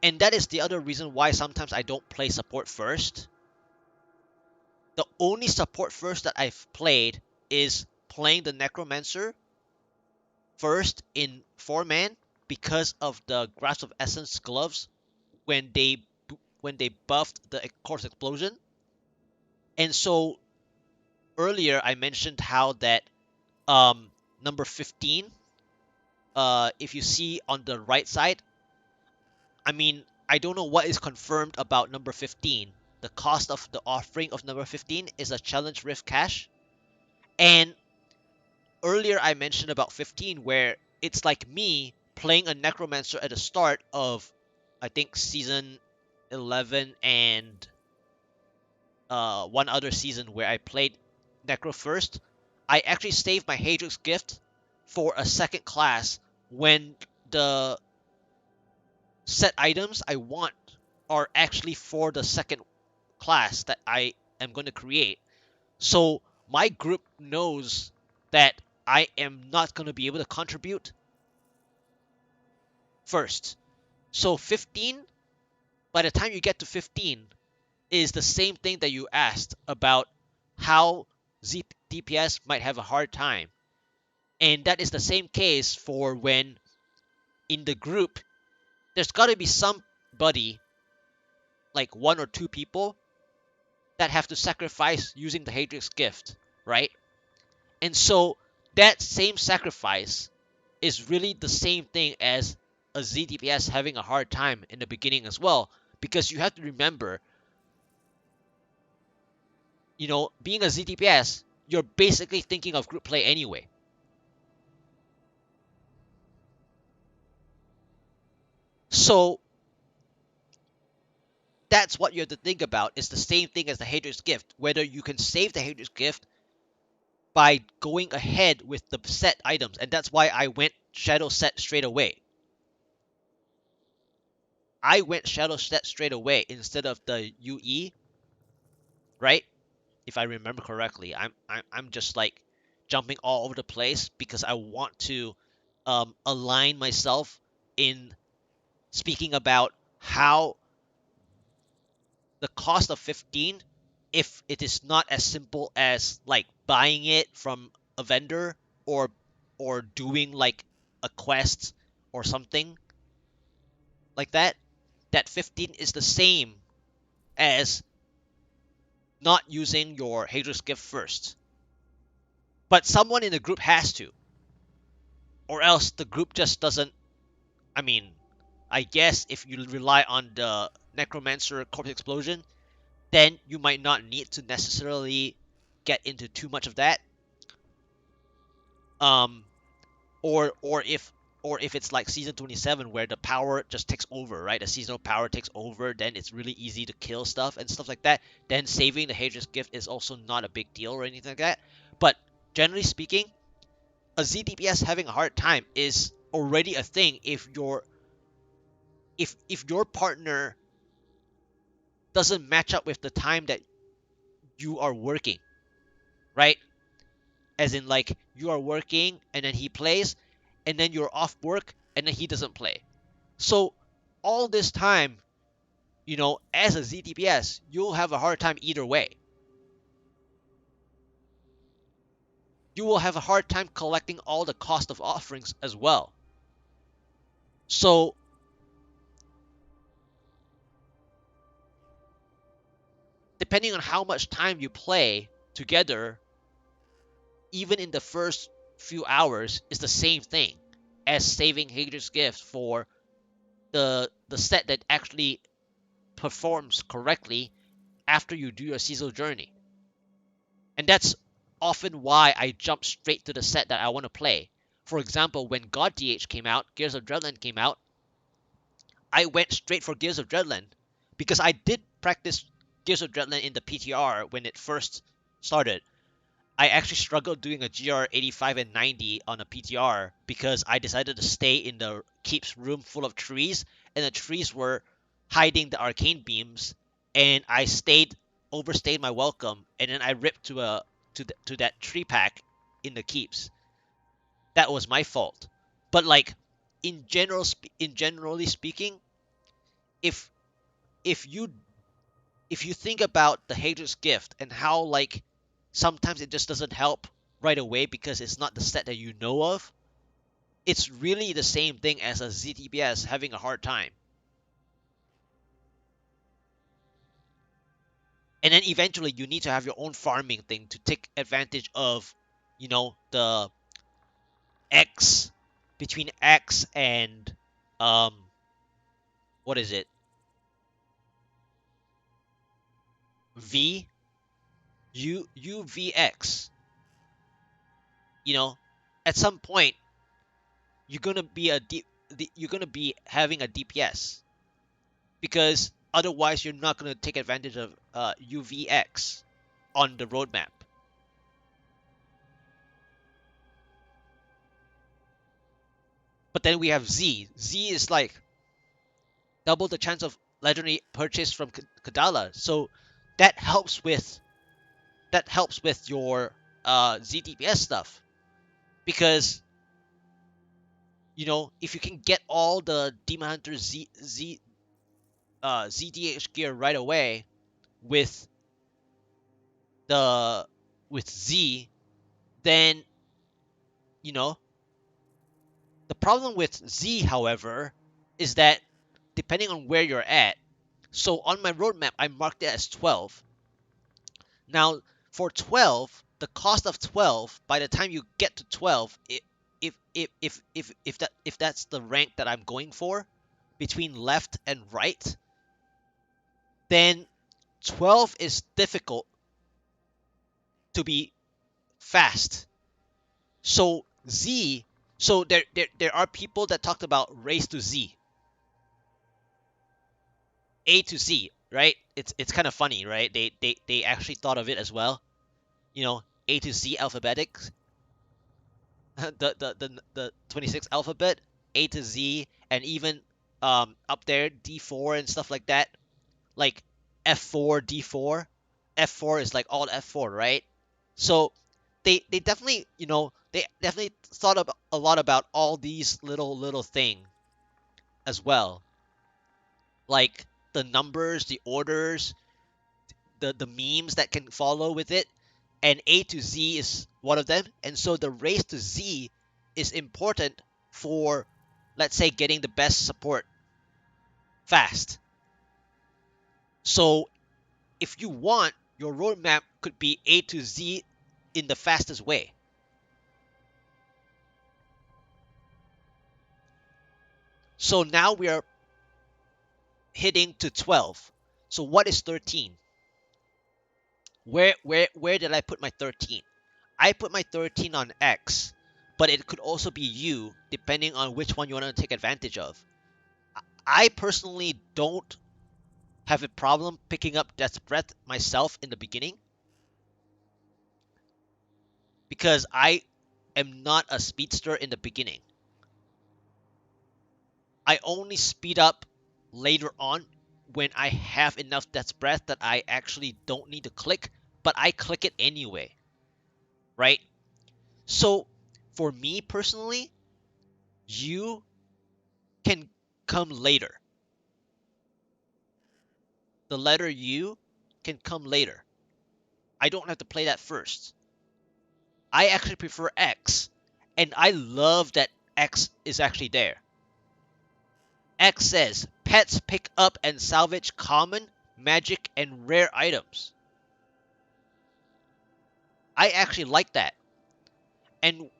And that is the other reason why sometimes I don't play support first. The only support first that I've played is playing the Necromancer first in 4-man because of the Grasp of Essence gloves when they buffed the Course Explosion. And so earlier I mentioned how that number 15, if you see on the right side, I mean, I don't know what is confirmed about number 15. The cost of the offering of number 15 is a challenge rift cash. And earlier I mentioned about 15 where it's like me playing a necromancer at the start of, I think, season 11 and one other season where I played necro first. I actually saved my Hadrix gift for a second class when the set items I want are actually for the second class that I am going to create. So my group knows that I am not going to be able to contribute first. So 15, by the time you get to 15, is the same thing that you asked about how Z DPS might have a hard time. And that is the same case for when in the group, there's got to be somebody like 1 or 2 people that have to sacrifice using the Hadric's gift, right? And so that same sacrifice is really the same thing as a ZDPS having a hard time in the beginning as well, because you have to remember, being a ZDPS, you're basically thinking of group play anyway. So that's what you have to think about. It's the same thing as the Hadric's gift, whether you can save the Hadric's gift by going ahead with the set items, and that's why I went Shadow set straight away. I went Shadow set straight away instead of the UE, right? If I remember correctly, I'm just like jumping all over the place because I want to align myself in speaking about how the cost of 15, if it is not as simple as like buying it from a vendor or doing like a quest or something like that, that 15 is the same as not using your Hadric's gift first. But someone in the group has to, or else the group just doesn't. I mean, I guess if you rely on the Necromancer Corpse Explosion, then you might not need to necessarily get into too much of that. Um, or if it's like season 27 where the power just takes over, right? The seasonal power takes over, then it's really easy to kill stuff and stuff like that. Then saving the Hadric's gift is also not a big deal or anything like that. But generally speaking, a ZDPS having a hard time is already a thing if your partner doesn't match up with the time that you are working, right? As in, like, you are working and then he plays, and then you're off work and then he doesn't play. So all this time, as a ZDPS, you'll have a hard time either way. You will have a hard time collecting all the cost of offerings as well. So depending on how much time you play together, even in the first few hours, is the same thing as saving Hadric's gift for the set that actually performs correctly after you do your seasonal journey. And that's often why I jump straight to the set that I want to play. For example, when God DH came out, Gears of Dreadland came out, I went straight for Gears of Dreadland because I did practice Gears of Dreadland in the PTR when it first started. I actually struggled doing a GR 85 and 90 on a PTR because I decided to stay in the keep's room full of trees, and the trees were hiding the arcane beams, and I overstayed my welcome, and then I ripped to that tree pack in the keeps. That was my fault. But like generally speaking, if if you if you think about the Hater's Gift and how like sometimes it just doesn't help right away because it's not the set that you know of, it's really the same thing as a ZTBS having a hard time. And then eventually you need to have your own farming thing to take advantage of, the X between X and um what is it? V UVX. At some point you're gonna be you're gonna be having a DPS because otherwise you're not gonna take advantage of UVX on the roadmap. But then we have Z. Z is like double the chance of legendary purchase from Kadala. So that helps with your ZDPS stuff because if you can get all the Demon Hunter ZDH gear right away with Z, then you know the problem with Z, however, is that depending on where you're at, So on my roadmap, I marked it as 12. Now, for 12, the cost of 12, by the time you get to 12, if that's the rank that I'm going for, between left and right, then 12 is difficult to be fast. So Z, so there are people that talked about race to Z, A to Z, right? It's kind of funny, right? They actually thought of it as well. You know, A to Z alphabetic, the 26 alphabet, A to Z, and even up there D4 and stuff like that, like F4, D4. F4 is like all F4, right? So they definitely, they definitely thought about a lot about all these little thing as well, like the numbers, the orders, the memes that can follow with it, and A to Z is one of them. And so the race to Z is important for, let's say, getting the best support fast. So if you want, your roadmap could be A to Z in the fastest way. So now we are hitting to 12. So what is 13? Where did I put my 13? I put my 13 on X, but it could also be U, depending on which one you want to take advantage of. I personally don't have a problem picking up Death's Breath myself in the beginning, because I am not a speedster in the beginning. I only speed up later on when I have enough Death's Breath that I actually don't need to click, but I click it anyway, right? So for me personally, U can come later. The letter U can come later. I don't have to play that first. I actually prefer X, and I love that X is actually there. X says pets pick up and salvage common, magic, and rare items. I actually like that. And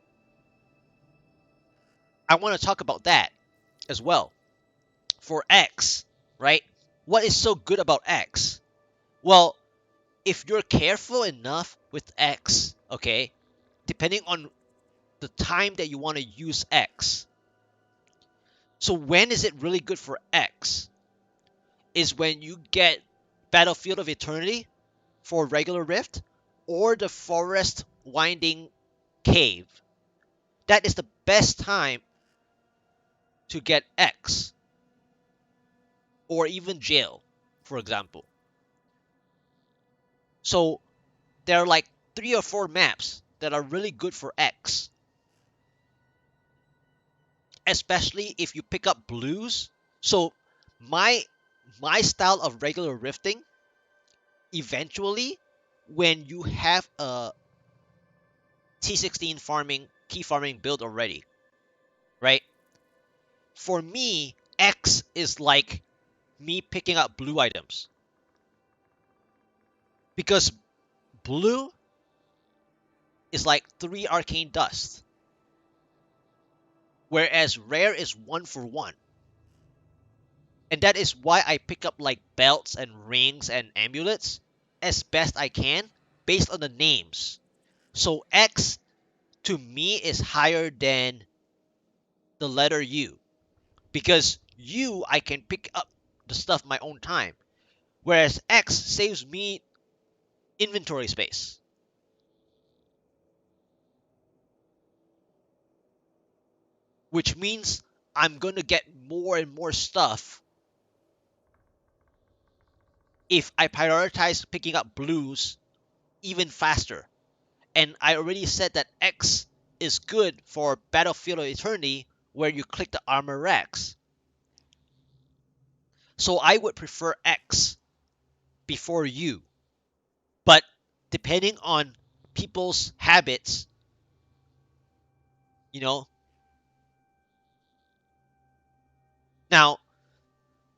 I want to talk about that as well. For X, right? What is so good about X? Well, if you're careful enough with X, okay, depending on the time that you want to use X. So when is it really good for X? Is when you get Battlefield of Eternity for regular Rift, or the Forest Winding Cave. That is the best time to get X, or even Jail, for example. So there are like 3 or 4 maps that are really good for X, especially if you pick up blues. So my my style of regular rifting, eventually, when you have a T16 farming key farming build already, right? For me, X is like me picking up blue items, because blue is like 3 arcane dust, whereas rare is 1 for 1. And that is why I pick up like belts and rings and amulets as best I can based on the names. So X to me is higher than the letter U, because U I can pick up the stuff my own time, whereas X saves me inventory space, which means I'm going to get more and more stuff if I prioritize picking up blues even faster. And I already said that X is good for Battlefield of Eternity, where you click the armor racks. So I would prefer X before U. But depending on people's habits, you know, now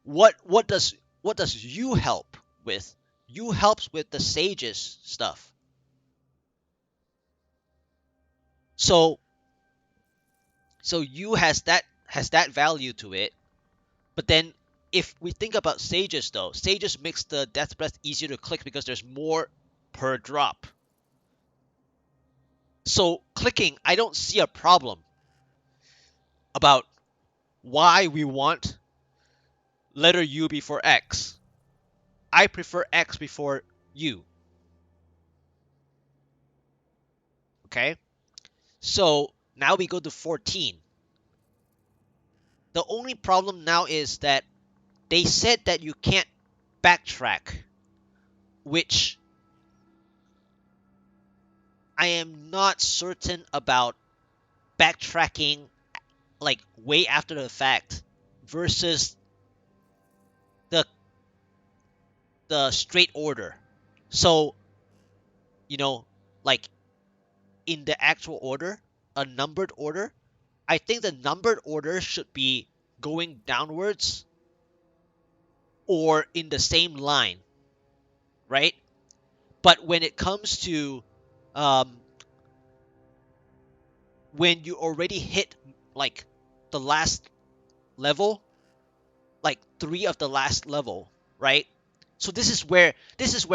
what does what does you help with? You helps with the sages stuff. So you has that value to it. But then if we think about sages though, sages makes the death breath easier to click because there's more per drop. So clicking, I don't see a problem about why we want letter U before X. I prefer X before U. Okay? So now we go to 14. The only problem now is that they said that you can't backtrack, which I am not certain about backtracking like way after the fact versus the straight order. So, you know, like in the actual order, a numbered order, I think the numbered order should be going downwards or in the same line, right? But when it comes to um, when you already hit like the last level, like 3 of the last level, right? So this is where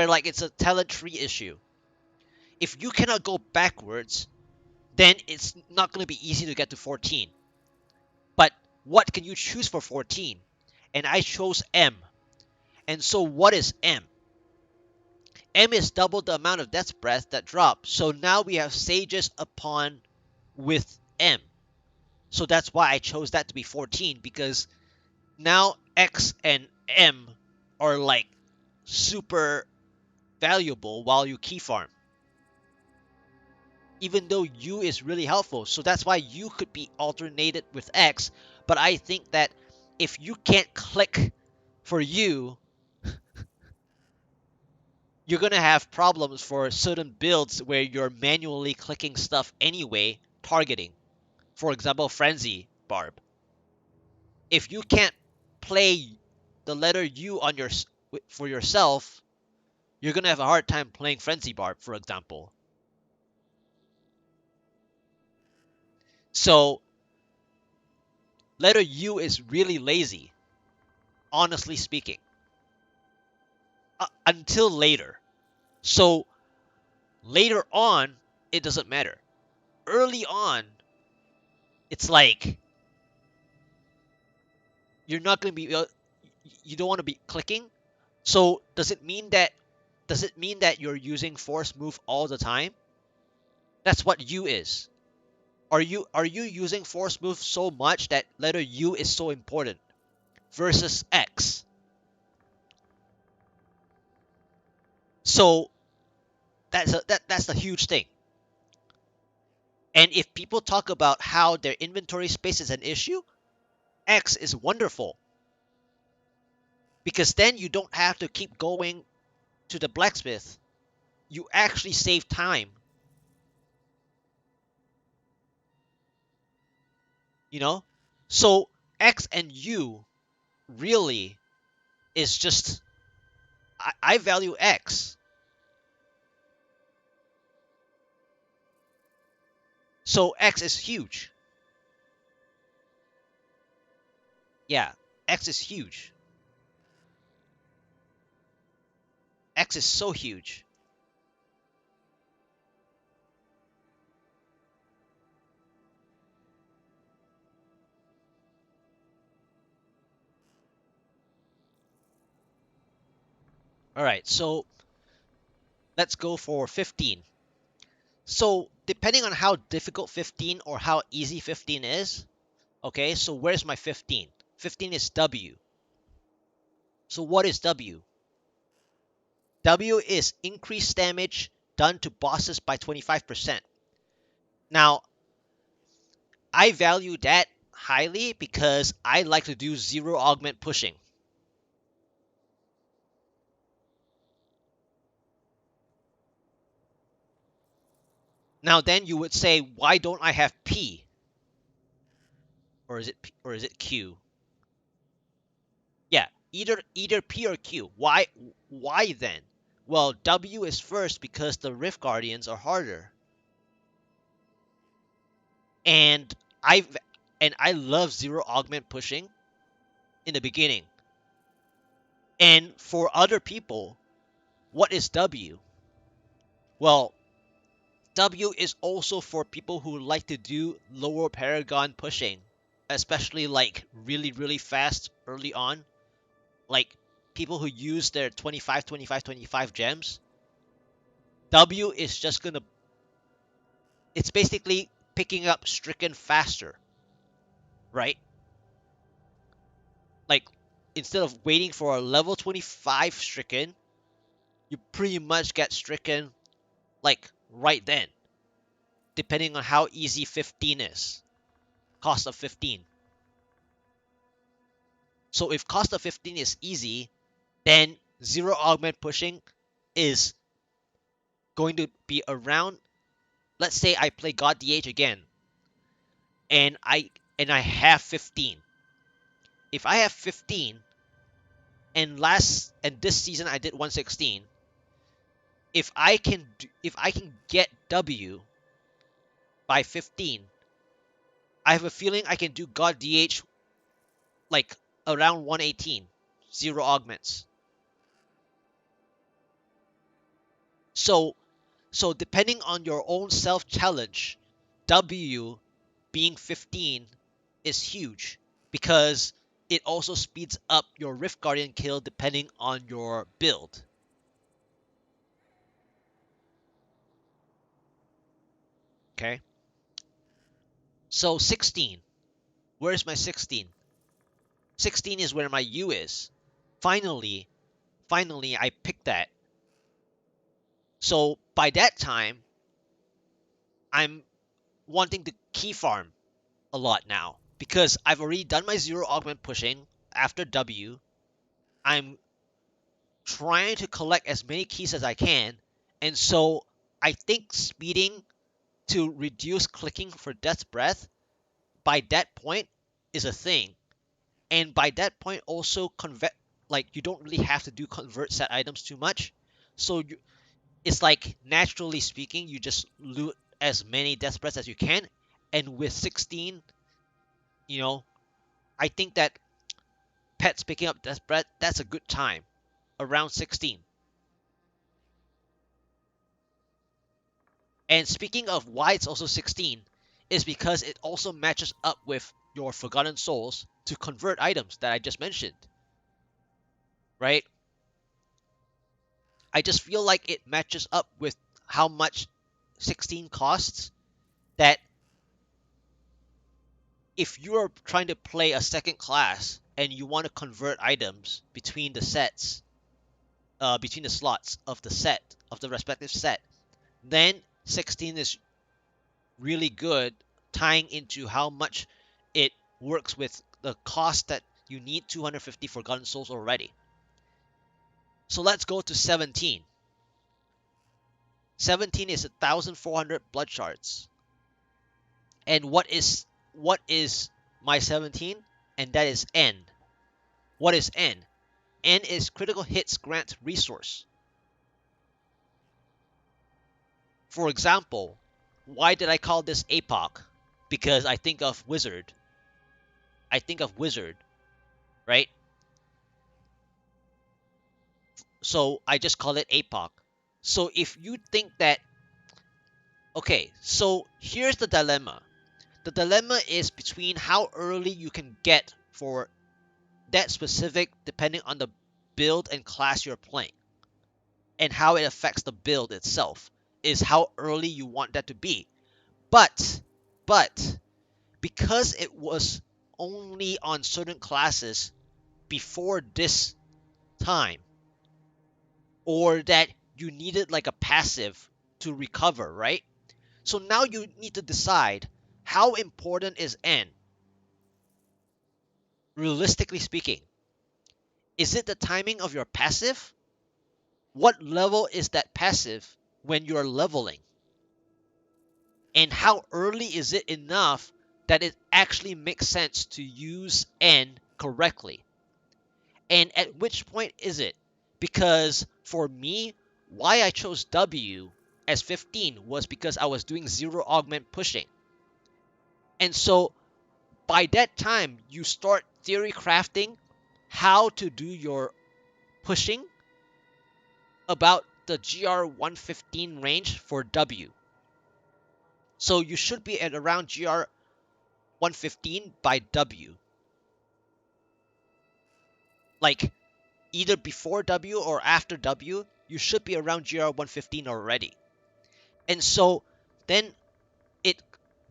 like it's a talent tree issue. If you cannot go backwards, then it's not going to be easy to get to 14. But what can you choose for 14? And I chose M. And so what is M? M is double the amount of death breath that drops. So now we have sages upon with M. So that's why I chose that to be 14, because now X and M are like super valuable while you key farm. Even though U is really helpful. So that's why U could be alternated with X. But I think that if you can't click for U, you're going to have problems for certain builds where you're manually clicking stuff anyway, targeting. For example, Frenzy Barb. If you can't play the letter U on your for yourself, you're going to have a hard time playing Frenzy Barb, for example. So letter U is really lazy, honestly speaking, until later. So later on, it doesn't matter. Early on, it's like you're not going to be you don't want to be clicking. So does it mean that you're using force move all the time? That's what U is. Are you using force move so much that letter U is so important versus X? So that's a huge thing. And if people talk about how their inventory space is an issue, X is wonderful. Because then you don't have to keep going to the blacksmith. You actually save time. You know? So X and U really is just I value X. So X is huge. Yeah, X is huge. X is so huge. All right, so let's go for 15. So depending on how difficult 15 or how easy 15 is, okay, so where's my 15? 15 is W. So what is W? W is increased damage done to bosses by 25%. Now, I value that highly because I like to do zero augment pushing. Now then you would say, why don't I have P? Or is it Q? Yeah. Either P or Q. Why then? Well, W is first because the Rift Guardians are harder. And I love zero augment pushing in the beginning. And for other people, what is W? Well, W is also for people who like to do lower Paragon pushing, especially like really fast early on. Like people who use their 25, 25, 25 gems. W is just gonna, it's basically picking up Stricken faster, right? Like instead of waiting for a level 25 Stricken, you pretty much get Stricken like right then, depending on how easy 15 is. Cost of 15. So if cost of 15 is easy, then zero augment pushing is going to be around. Let's say I play God DH again, and I have 15. If I have 15, and this season I did 116, if I can get W by 15, I have a feeling I can do God DH like around 118, zero augments. So depending on your own self challenge, W being 15 is huge because it also speeds up your Rift Guardian kill depending on your build. Okay. So 16. Where's my 16? 16 is where my U is. Finally, I picked that. So by that time, I'm wanting to key farm a lot now because I've already done my zero augment pushing after W. I'm trying to collect as many keys as I can, and so I think speeding to reduce clicking for Death's Breath by that point is a thing. And by that point also convert, like you don't really have to do convert set items too much. So it's like naturally speaking, you just loot as many Death's Breaths as you can. And with 16, you know, I think that pets picking up Death's Breath, that's a good time. Around 16. And speaking of why it's also 16, is because it also matches up with your Forgotten Souls to convert items that I just mentioned. Right? I just feel like it matches up with how much 16 costs, that if you're trying to play a second class and you want to convert items between the sets, between the slots of the set, of the respective set, then 16 is really good, tying into how much it works with the cost that you need 250 Forgotten Souls already. So let's go to 17. 17 is 1,400 blood shards. And what is my 17? And that is N. What is N? N is critical hits grant resource. For example, why did I call this APOC? Because I think of wizard. Right? So I just call it APOC. So if you think that, okay, so here's the dilemma. The dilemma is between how early you can get for that specific, depending on the build and class you're playing, and how it affects the build itself, is how early you want that to be. But because it was only on certain classes before this time, or that you needed like a passive to recover, right? So now you need to decide, how important is N? Realistically speaking, is it the timing of your passive? What level is that passive when you're leveling? And how early is it enough that it actually makes sense to use N correctly? And at which point is it? Because for me, why I chose W as 15 was because I was doing zero augment pushing. And so by that time, you start theory crafting how to do your pushing about the GR 115 range for W. So you should be at around GR 115 by W. Like either before W or after W, you should be around GR 115 already. And so then it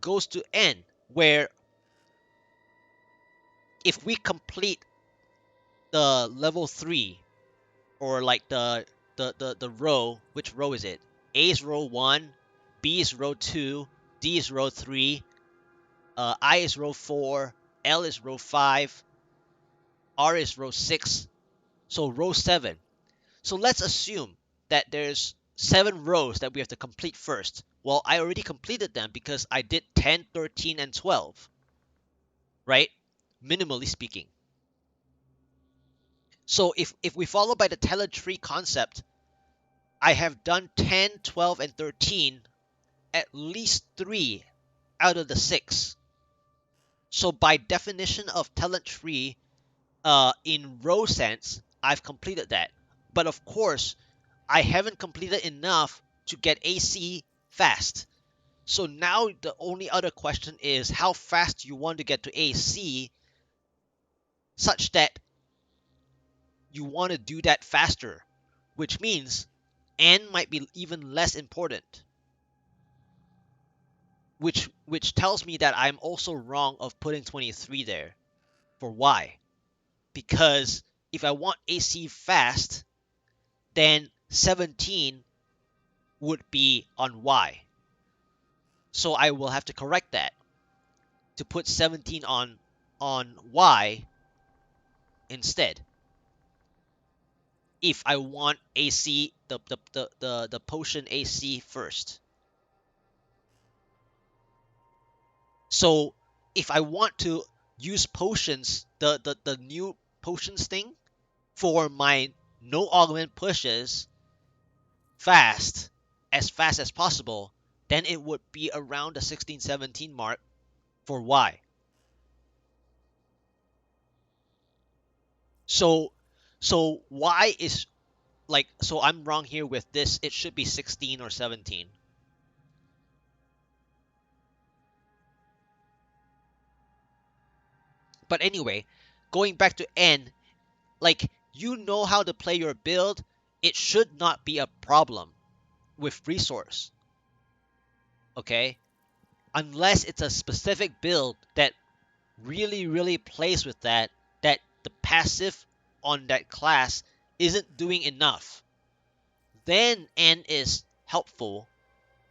goes to N, where if we complete the level 3, or like the row, which row is it? A is row 1, B is row 2, D is row 3, I is row 4, L is row 5, R is row 6, so row 7. So let's assume that there's 7 rows that we have to complete first. Well, I already completed them because I did 10, 13, and 12, right? Minimally speaking. So if we follow by the teller tree concept, I have done 10, 12, and 13, at least 3 out of the 6. So by definition of talent tree, in row sense, I've completed that. But of course, I haven't completed enough to get AC fast. So now the only other question is how fast you want to get to AC, such that you want to do that faster, which means N might be even less important. Which tells me that I'm also wrong of putting 23 there. For why? Because if I want AC fast, then 17 would be on Y. So I will have to correct that to put 17 on Y instead. If I want AC, the potion AC first. So if I want to use potions, the new potions thing for my no augment pushes fast as possible, then it would be around the 16-17 mark for Y. So Y is like, so I'm wrong here with this. It should be 16 or 17. But anyway, going back to N, like, you know how to play your build, it should not be a problem with resource. Okay? Unless it's a specific build that really plays with that the passive on that class isn't doing enough. Then N is helpful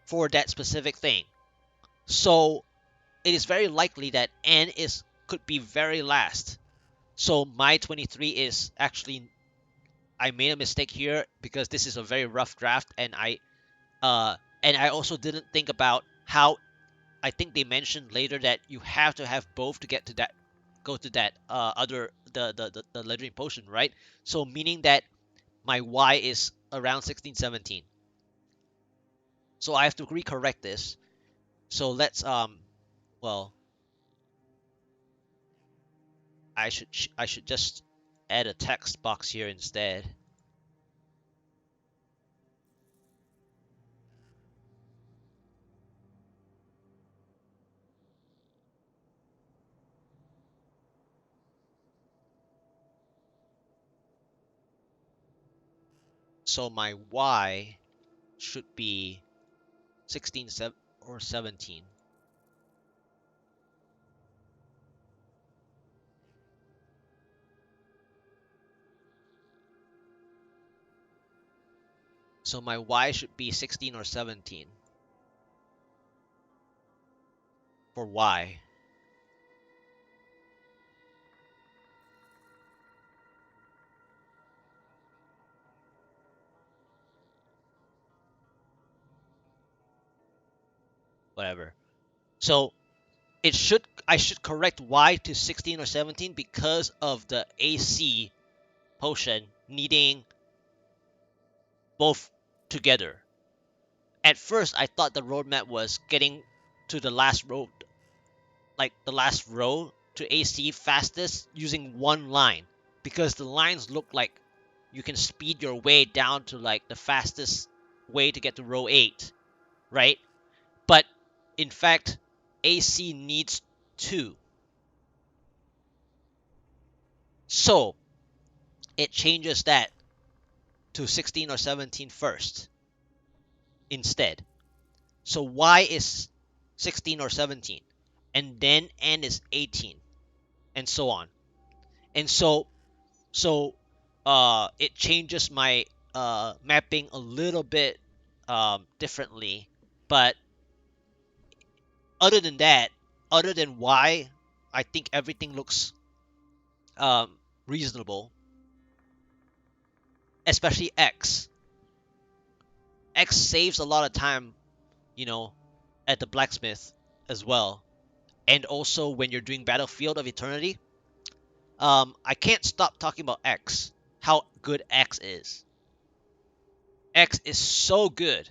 for that specific thing. So it is very likely that N could be very last. So my 23 is actually, I made a mistake here because this is a very rough draft, and I also didn't think about how, I think they mentioned later that you have to have both to get to that, go to that other the legendary potion, right? So meaning that my Y is around 16, 17. So I have to recorrect this. So let's well, I should just add a text box here instead. So my Y should be 16 or 17. So my Y should be 16 or 17 for Y. Whatever. So I should correct Y to 16 or 17 because of the AC potion needing both together. At first, I thought the roadmap was getting to the last road, like the last row to AC fastest using one line, because the lines look like you can speed your way down to like the fastest way to get to row 8, right? But in fact, AC needs 2. So it changes that to 16 or 17 first instead. So Y is 16 or 17, and then N is 18, and so on. And so it changes my mapping a little bit differently. But other than that, other than Y, I think everything looks um, reasonable, especially X. X saves a lot of time, you know, at the blacksmith as well. And also when you're doing Battlefield of Eternity, I can't stop talking about X. How good X is. X is so good.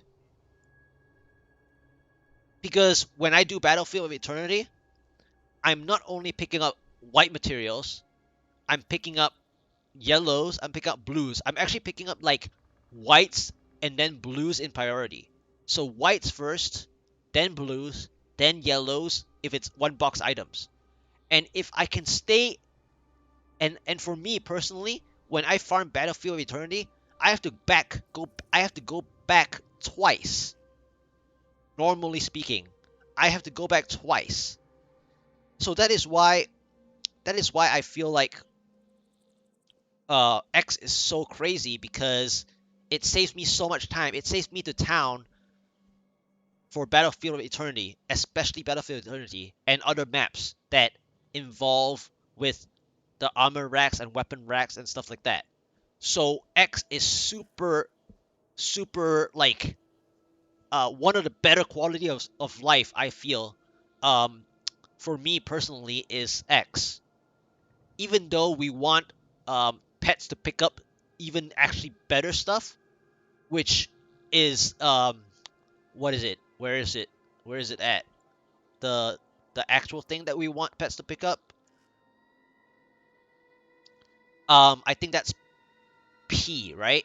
Because when I do Battlefield of Eternity, I'm not only picking up white materials, I'm picking up yellows, I'm picking up blues. I'm actually picking up like whites and then blues in priority. So whites first, then blues, then yellows if it's one box items. And if I can stay and for me personally, when I farm Battlefield of Eternity, I have to go back twice. Normally speaking, I have to go back twice. So that is why I feel like X is so crazy, because it saves me so much time. It saves me the town for Battlefield of Eternity, especially Battlefield of Eternity and other maps that involve with the armor racks and weapon racks and stuff like that. So X is super like one of the better quality of life I feel um for me personally is X. Even though we want pets to pick up even actually better stuff, which is what is it? Where is it? Where is it at? The the actual thing that we want pets to pick up. I think that's P, right?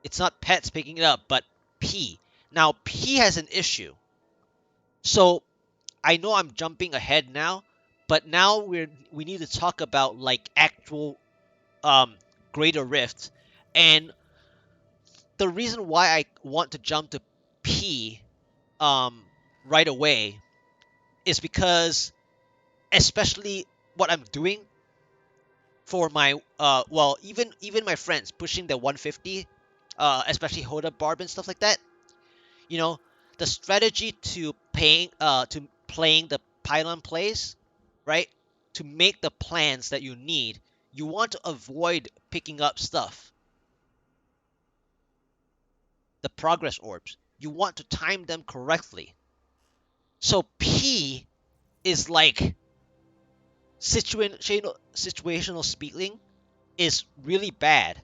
It's not pets picking it up, but P. Now P has an issue. So I know I'm jumping ahead now, but now we need to talk about like actual um greater rift. And the reason why I want to jump to P um right away is because, especially what I'm doing for my well, even my friends pushing the 150, especially hold up barb and stuff like that, you know, the strategy to playing the pylon plays, right? To make the plans that you need, you want to avoid picking up stuff, the progress orbs. You want to time them correctly. So P is like situational speaking is really bad.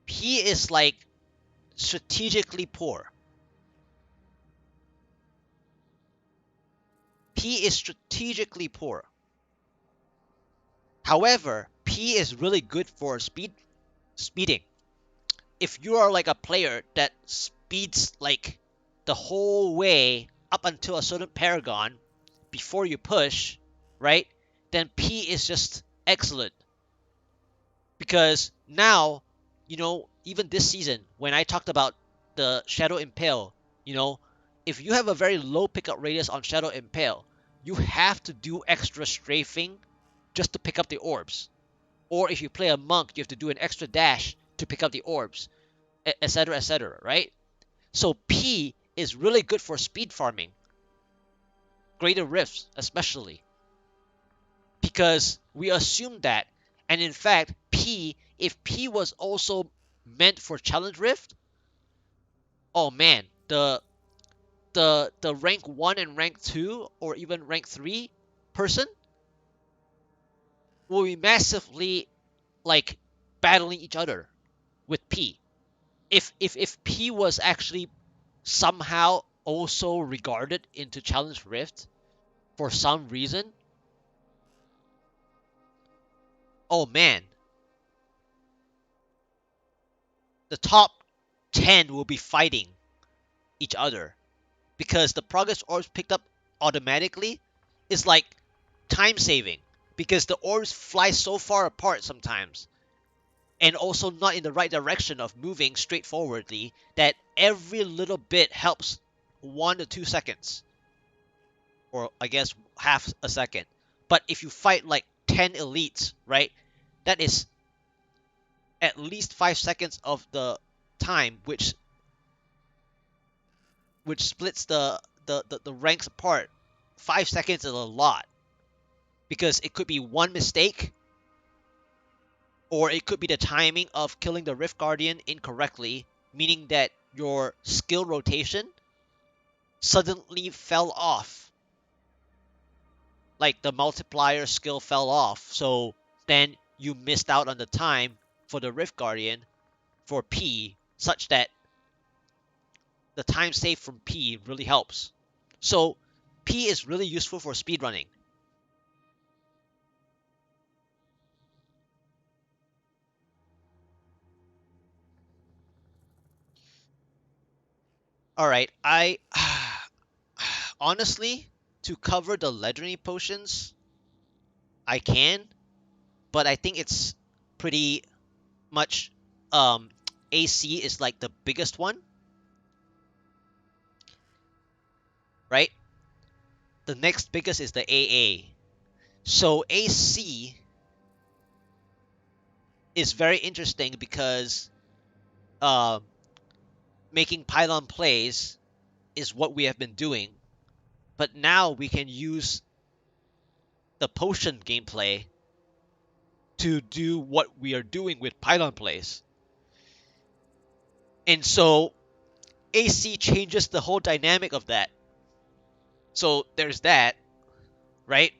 P is like strategically poor. P is strategically poor. However, P is really good for speeding. If you are like a player that speeds like the whole way up until a certain paragon before you push, right? Then P is just excellent, because now, even this season when I talked about the Shadow Impale, you know, if you have a very low pickup radius on Shadow Impale, you have to do extra strafing just to pick up the orbs. Or if you play a monk, you have to do an extra dash to pick up the orbs, etc., right? So P is really good for speed farming, greater rifts especially, because we assume that. And in fact, if P was also meant for challenge rift, oh man, the rank 1 and rank 2 or even rank 3 person will be massively like battling each other with P. If P was actually somehow also regarded into Challenge Rift for some reason, oh man, the top 10 will be fighting each other because the progress orbs picked up automatically is like time saving because the orbs fly so far apart sometimes and also not in the right direction of moving straightforwardly that every little bit helps 1 to 2 seconds, or I guess half a second. But if you fight like 10 elites, right, that is at least 5 seconds of the time, which splits the ranks apart. 5 seconds is a lot because it could be one mistake, or it could be the timing of killing the Rift Guardian incorrectly, meaning that your skill rotation suddenly fell off. Like the multiplier skill fell off. So then you missed out on the time for the Rift Guardian for P, such that the time saved from P really helps. So P is really useful for speedrunning. All right, I honestly, to cover the legendary potions, I can, but I think it's pretty much AC is like the biggest one, right? The next biggest is the AA. So AC is very interesting because uh, making pylon plays is what we have been doing, but now we can use the potion gameplay to do what we are doing with pylon plays. And so AC changes the whole dynamic of that. So there's that, right?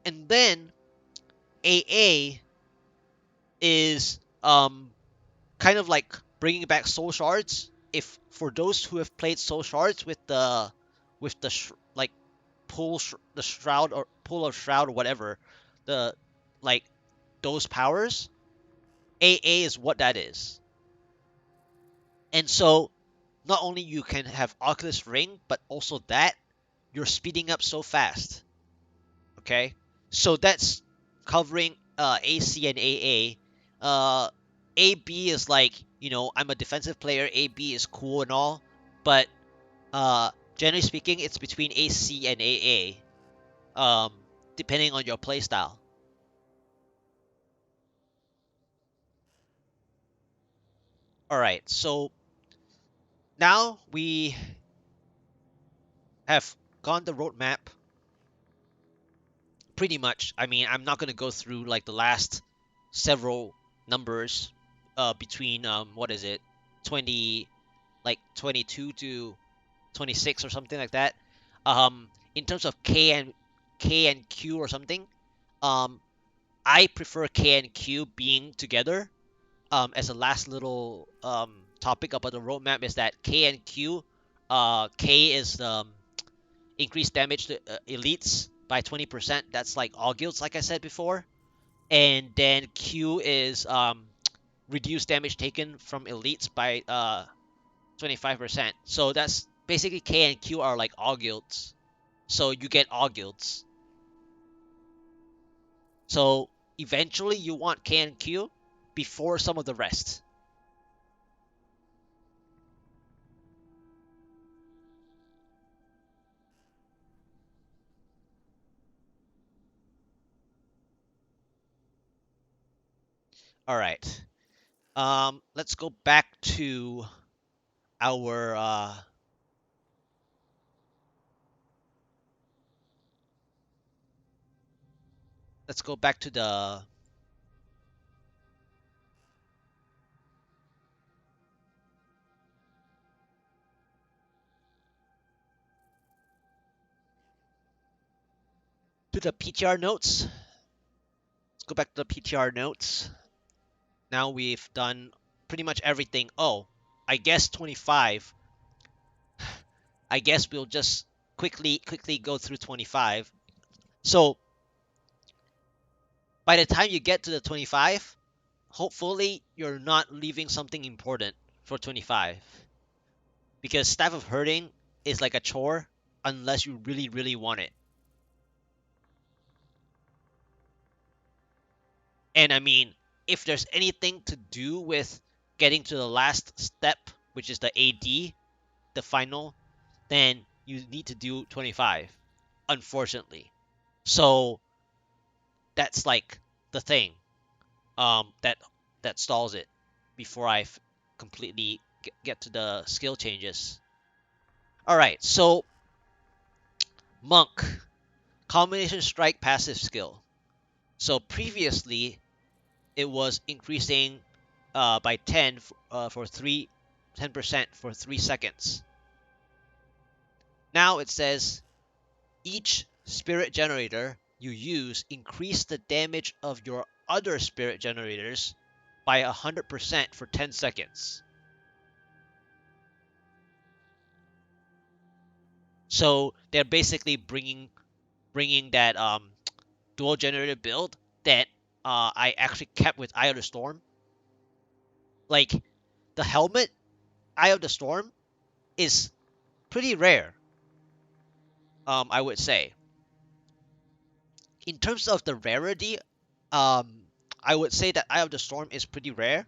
And then AA is kind of like bringing back soul shards. If for those who have played soul shards with the like the shroud or pull of shroud or whatever, the like those powers, AA is what that is. And so not only you can have Oculus Ring, but also that you're speeding up so fast. Okay, so that's covering AC and AA. AB is like, I'm a defensive player. AB is cool and all, but generally speaking, it's between AC and AA, depending on your playstyle. All right, so now we have gone the roadmap pretty much. I mean, I'm not gonna go through like the last several numbers between what is it, 20 like 22 to 26 or something like that. In terms of K and Q or something, um, I prefer K and Q being together. As a last little topic about the roadmap is that K and Q, K is increased damage to elites by 20%. That's like all guilds, like I said before. And then Q is reduced damage taken from elites by 25%. So that's basically K and Q are like all guilds. So you get all guilds. So eventually you want K and Q before some of the rest. All right. Let's go back to our let's go back to the PTR notes. go back to the PTR notes. Now we've done pretty much everything. Oh, I guess 25. I guess we'll just quickly go through 25. So by the time you get to the 25, hopefully you're not leaving something important for 25. Because Staff of Herding is like a chore unless you really want it. And I mean, if there's anything to do with getting to the last step, which is the AD, the final, then you need to do 25, unfortunately. So that's like the thing that stalls it before I completely get to the skill changes. All right, so Monk, combination strike passive skill. So previously it was increasing by 10% for 3 seconds. Now it says each spirit generator you use increase the damage of your other spirit generators by 100% for 10 seconds. So they're basically bringing that dual generator build that I actually kept with Eye of the Storm. Like the helmet Eye of the Storm is pretty rare. I would say. In terms of the rarity, I would say that Eye of the Storm is pretty rare.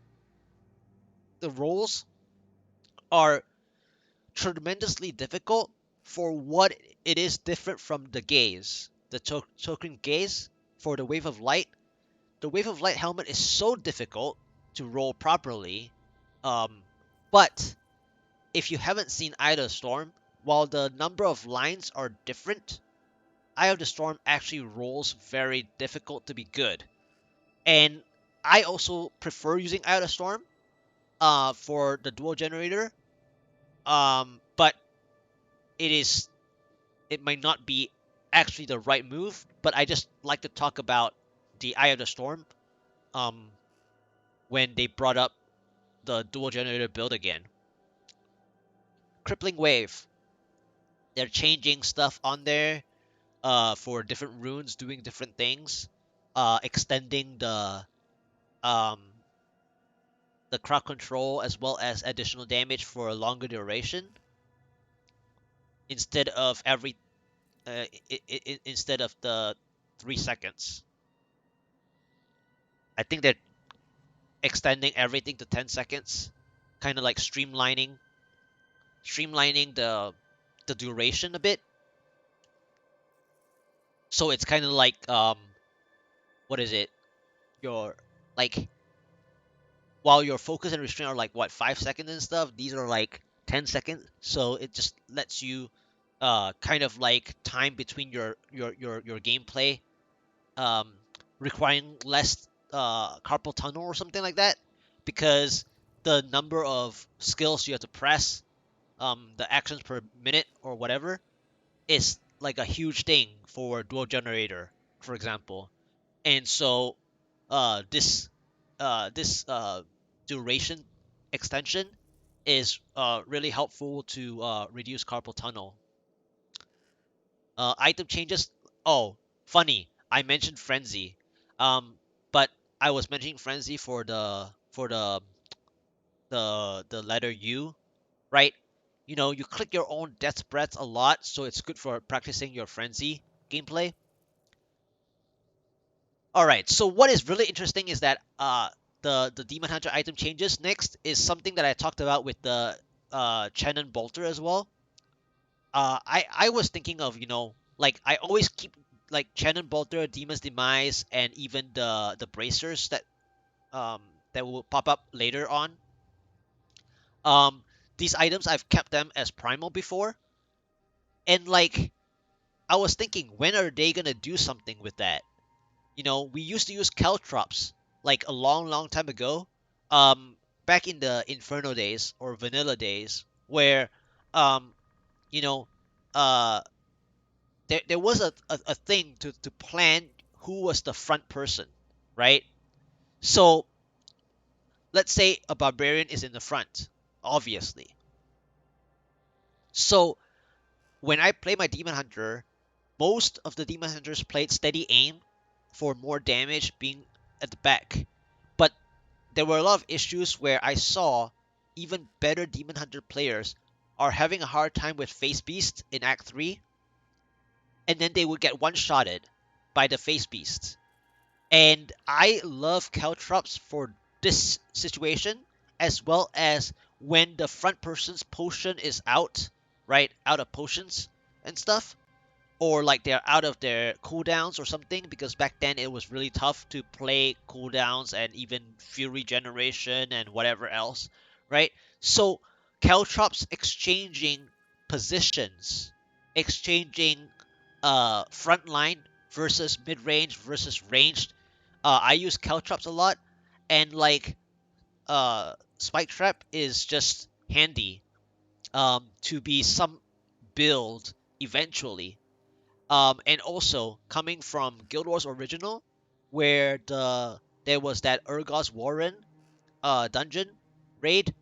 The rolls are tremendously difficult for what it is different from the gaze. The token gaze for the Wave of Light. The Wave of Light helmet is so difficult to roll properly. Um, but if you haven't seen Eye of the Storm, while the number of lines are different, Eye of the Storm actually rolls very difficult to be good. And I also prefer using Eye of the Storm for the dual generator. But it might not be actually the right move, but I just like to talk about the Eye of the Storm um, when they brought up the dual generator build again. Crippling Wave. They're changing stuff on there for different runes doing different things, extending um, the crowd control as well as additional damage for a longer duration instead of instead of the 3 seconds. I think they're extending everything to 10 seconds, kind of like streamlining the duration a bit. So it's kind of like what is it? Your like while your focus and restraint are like what 5 seconds and stuff, these are like 10 seconds. So it just lets you kind of like time between your gameplay, um, requiring less carpal tunnel or something like that, because the number of skills you have to press, the actions per minute or whatever, is like a huge thing for dual generator, for example. And so this duration extension is really helpful to reduce carpal tunnel. Item changes. Oh, funny. I mentioned frenzy, um, but I was mentioning frenzy for the letter U, right? You know, you click your own death breaths a lot, so it's good for practicing your frenzy gameplay. All right. So what is really interesting is that the Demon Hunter item changes next is something that I talked about with the Chenon Bolter as well. I was thinking of, like I always keep like Chenon Bolter, Demon's Demise, and even the bracers um that will pop up later on. Um, these items I've kept them as primal before, and like I was thinking, when are they gonna do something with that? We used to use Caltrops like a long time ago, um, back in the Inferno days or Vanilla days, where um, you know, uh, there was a thing to plan who was the front person, right? So let's say a barbarian is in the front, obviously. So when I play my demon hunter, most of the demon hunters played steady aim for more damage being at the back. But there were a lot of issues where I saw even better demon hunter players are having a hard time with face beast in Act 3, and then they would get one-shotted by the face beast. And I love caltrops for this situation, as well as when the front person's potion is out, right? Out of potions and stuff, or like they're out of their cooldowns or something, because back then it was really tough to play cooldowns and even fury generation and whatever else, right? So caltrops exchanging positions, exchanging frontline versus mid range versus ranged. I use caltrops a lot, and like spike trap is just handy to be some build eventually, and also coming from Guild Wars Original, where there was that Urgos Warren dungeon raid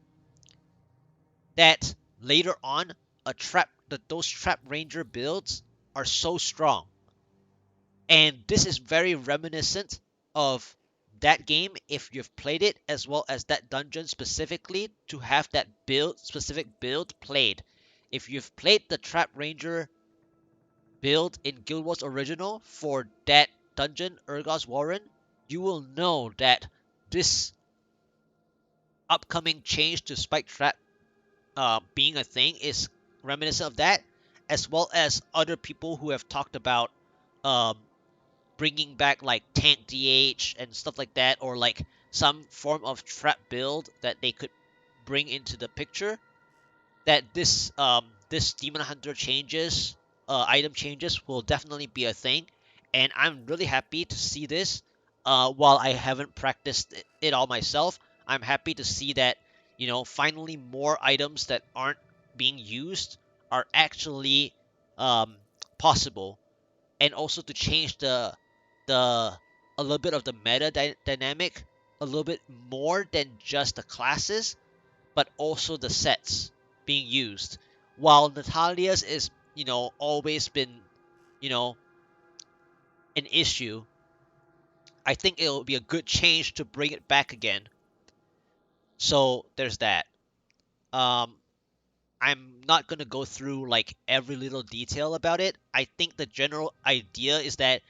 that later on those trap ranger builds are so strong, and this is very reminiscent of that game if you've played it, as well as that dungeon specifically, to have that specific build played. If you've played the trap ranger build in Guild Wars Original for that dungeon, Urgos Warren, you will know that this upcoming change to Spike Trap being a thing is reminiscent of that, as well as other people who have talked about um, bringing back like tank DH and stuff like that, or like some form of trap build that they could bring into the picture, that this demon hunter changes, item changes will definitely be a thing, and I'm really happy to see this. While I haven't practiced it all myself, I'm happy to see that, finally more items that aren't being used are actually um, possible, and also to change the a little bit of the meta dynamic a little bit more than just the classes, but also the sets being used. While Natalia's is, always been, you know, an issue, I think it'll be a good change to bring it back again. So there's that. Um, I'm not gonna go through like every little detail about it. I think the general idea is that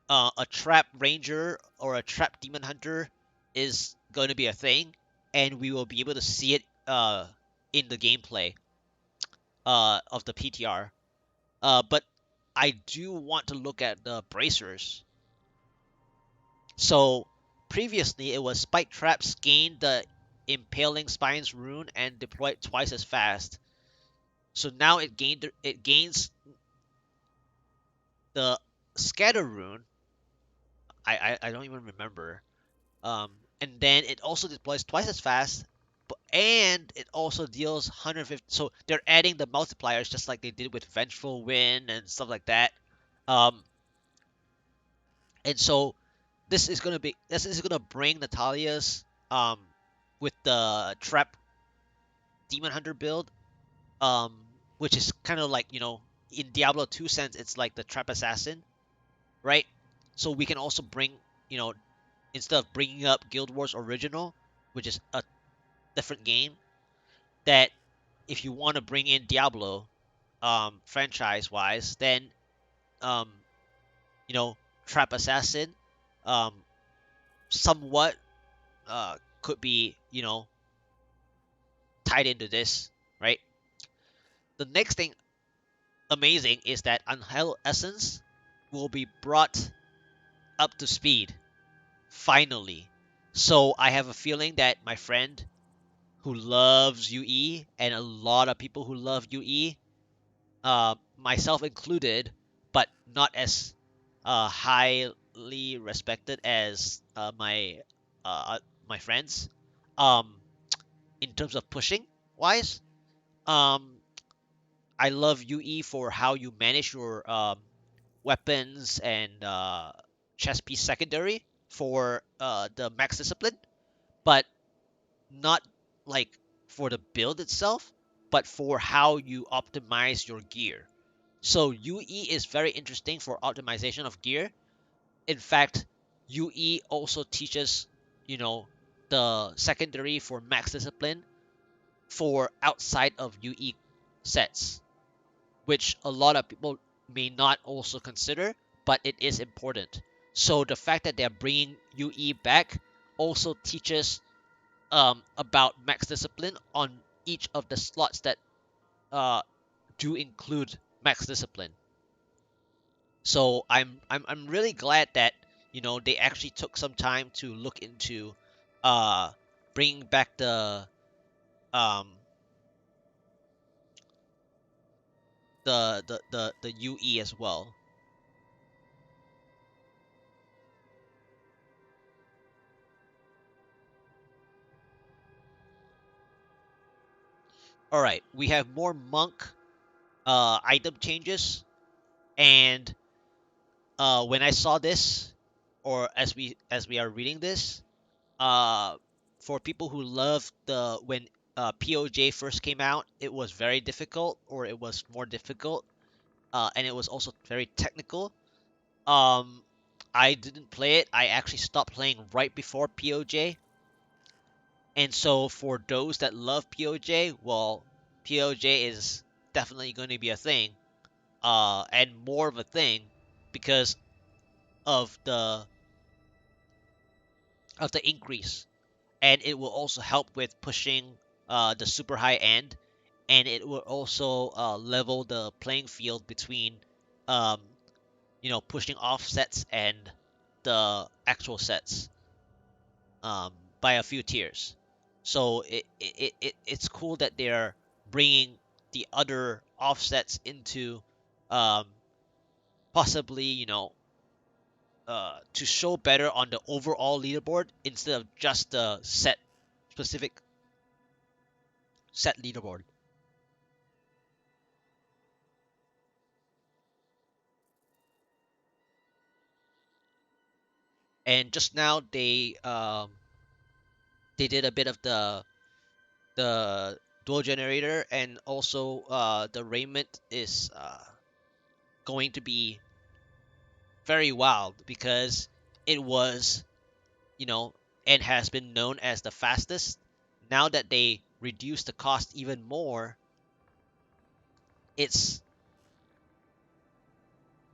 a trap ranger or a trap demon hunter is going to be a thing, and we will be able to see it in the gameplay of the PTR. But I do want to look at the bracers. So previously it was spike traps gained the impaling spines rune and deployed twice as fast. So now it gains the scatter rune. I don't even remember. And then it also deploys twice as fast, and it also deals 150. So they're adding the multipliers just like they did with Vengeful Wind and stuff like that. Um, and so this is gonna bring Natalia's with the trap demon hunter build, um which is kind of like, in Diablo 2 sense it's like the trap assassin, right? So we can also bring, you know instead of bringing up Guild Wars Original, which is a different game, that if you want to bring in Diablo franchise wise, then um you know trap assassin um somewhat could be, tied into this, right? The next thing amazing is that Unhell Essence will be brought up to speed finally. So I have a feeling that my friend who loves UE, and a lot of people who love UE, myself included, but not as highly respected as my friends, um, in terms of pushing wise. Um, I love UE for how you manage your weapons and chess piece secondary. for the max discipline, but not like for the build itself, but for how you optimize your gear. So UE is very interesting for optimization of gear. In fact, UE also teaches, you know, the secondary for max discipline for outside of UE sets, which a lot of people may not also consider, but it is important. So the fact that they're bringing UE back also teaches about max discipline on each of the slots that uh, do include max discipline. So I'm really glad that they actually took some time to look into uh, bringing back um, the UE as well. All right, we have more monk item changes, and when I saw this, or as we are reading this, uh, for people who love the when POJ first came out, it was very difficult, or it was more difficult, and it was also very technical. Um, I didn't play it. I actually stopped playing right before POJ, and so for those that love POJ, well, POJ is definitely going to be a thing, and more of a thing because of the increase, and it will also help with pushing the super high end, and it will also level the playing field between um, pushing offsets and the actual sets um, by a few tiers. So it's cool that they're bringing the other offsets into um, possibly to show better on the overall leaderboard instead of just the specific set leaderboard. And just now they did a bit of the dual generator, and also the raiment is going to be very wild because it was and has been known as the fastest. Now that they reduce the cost even more, it's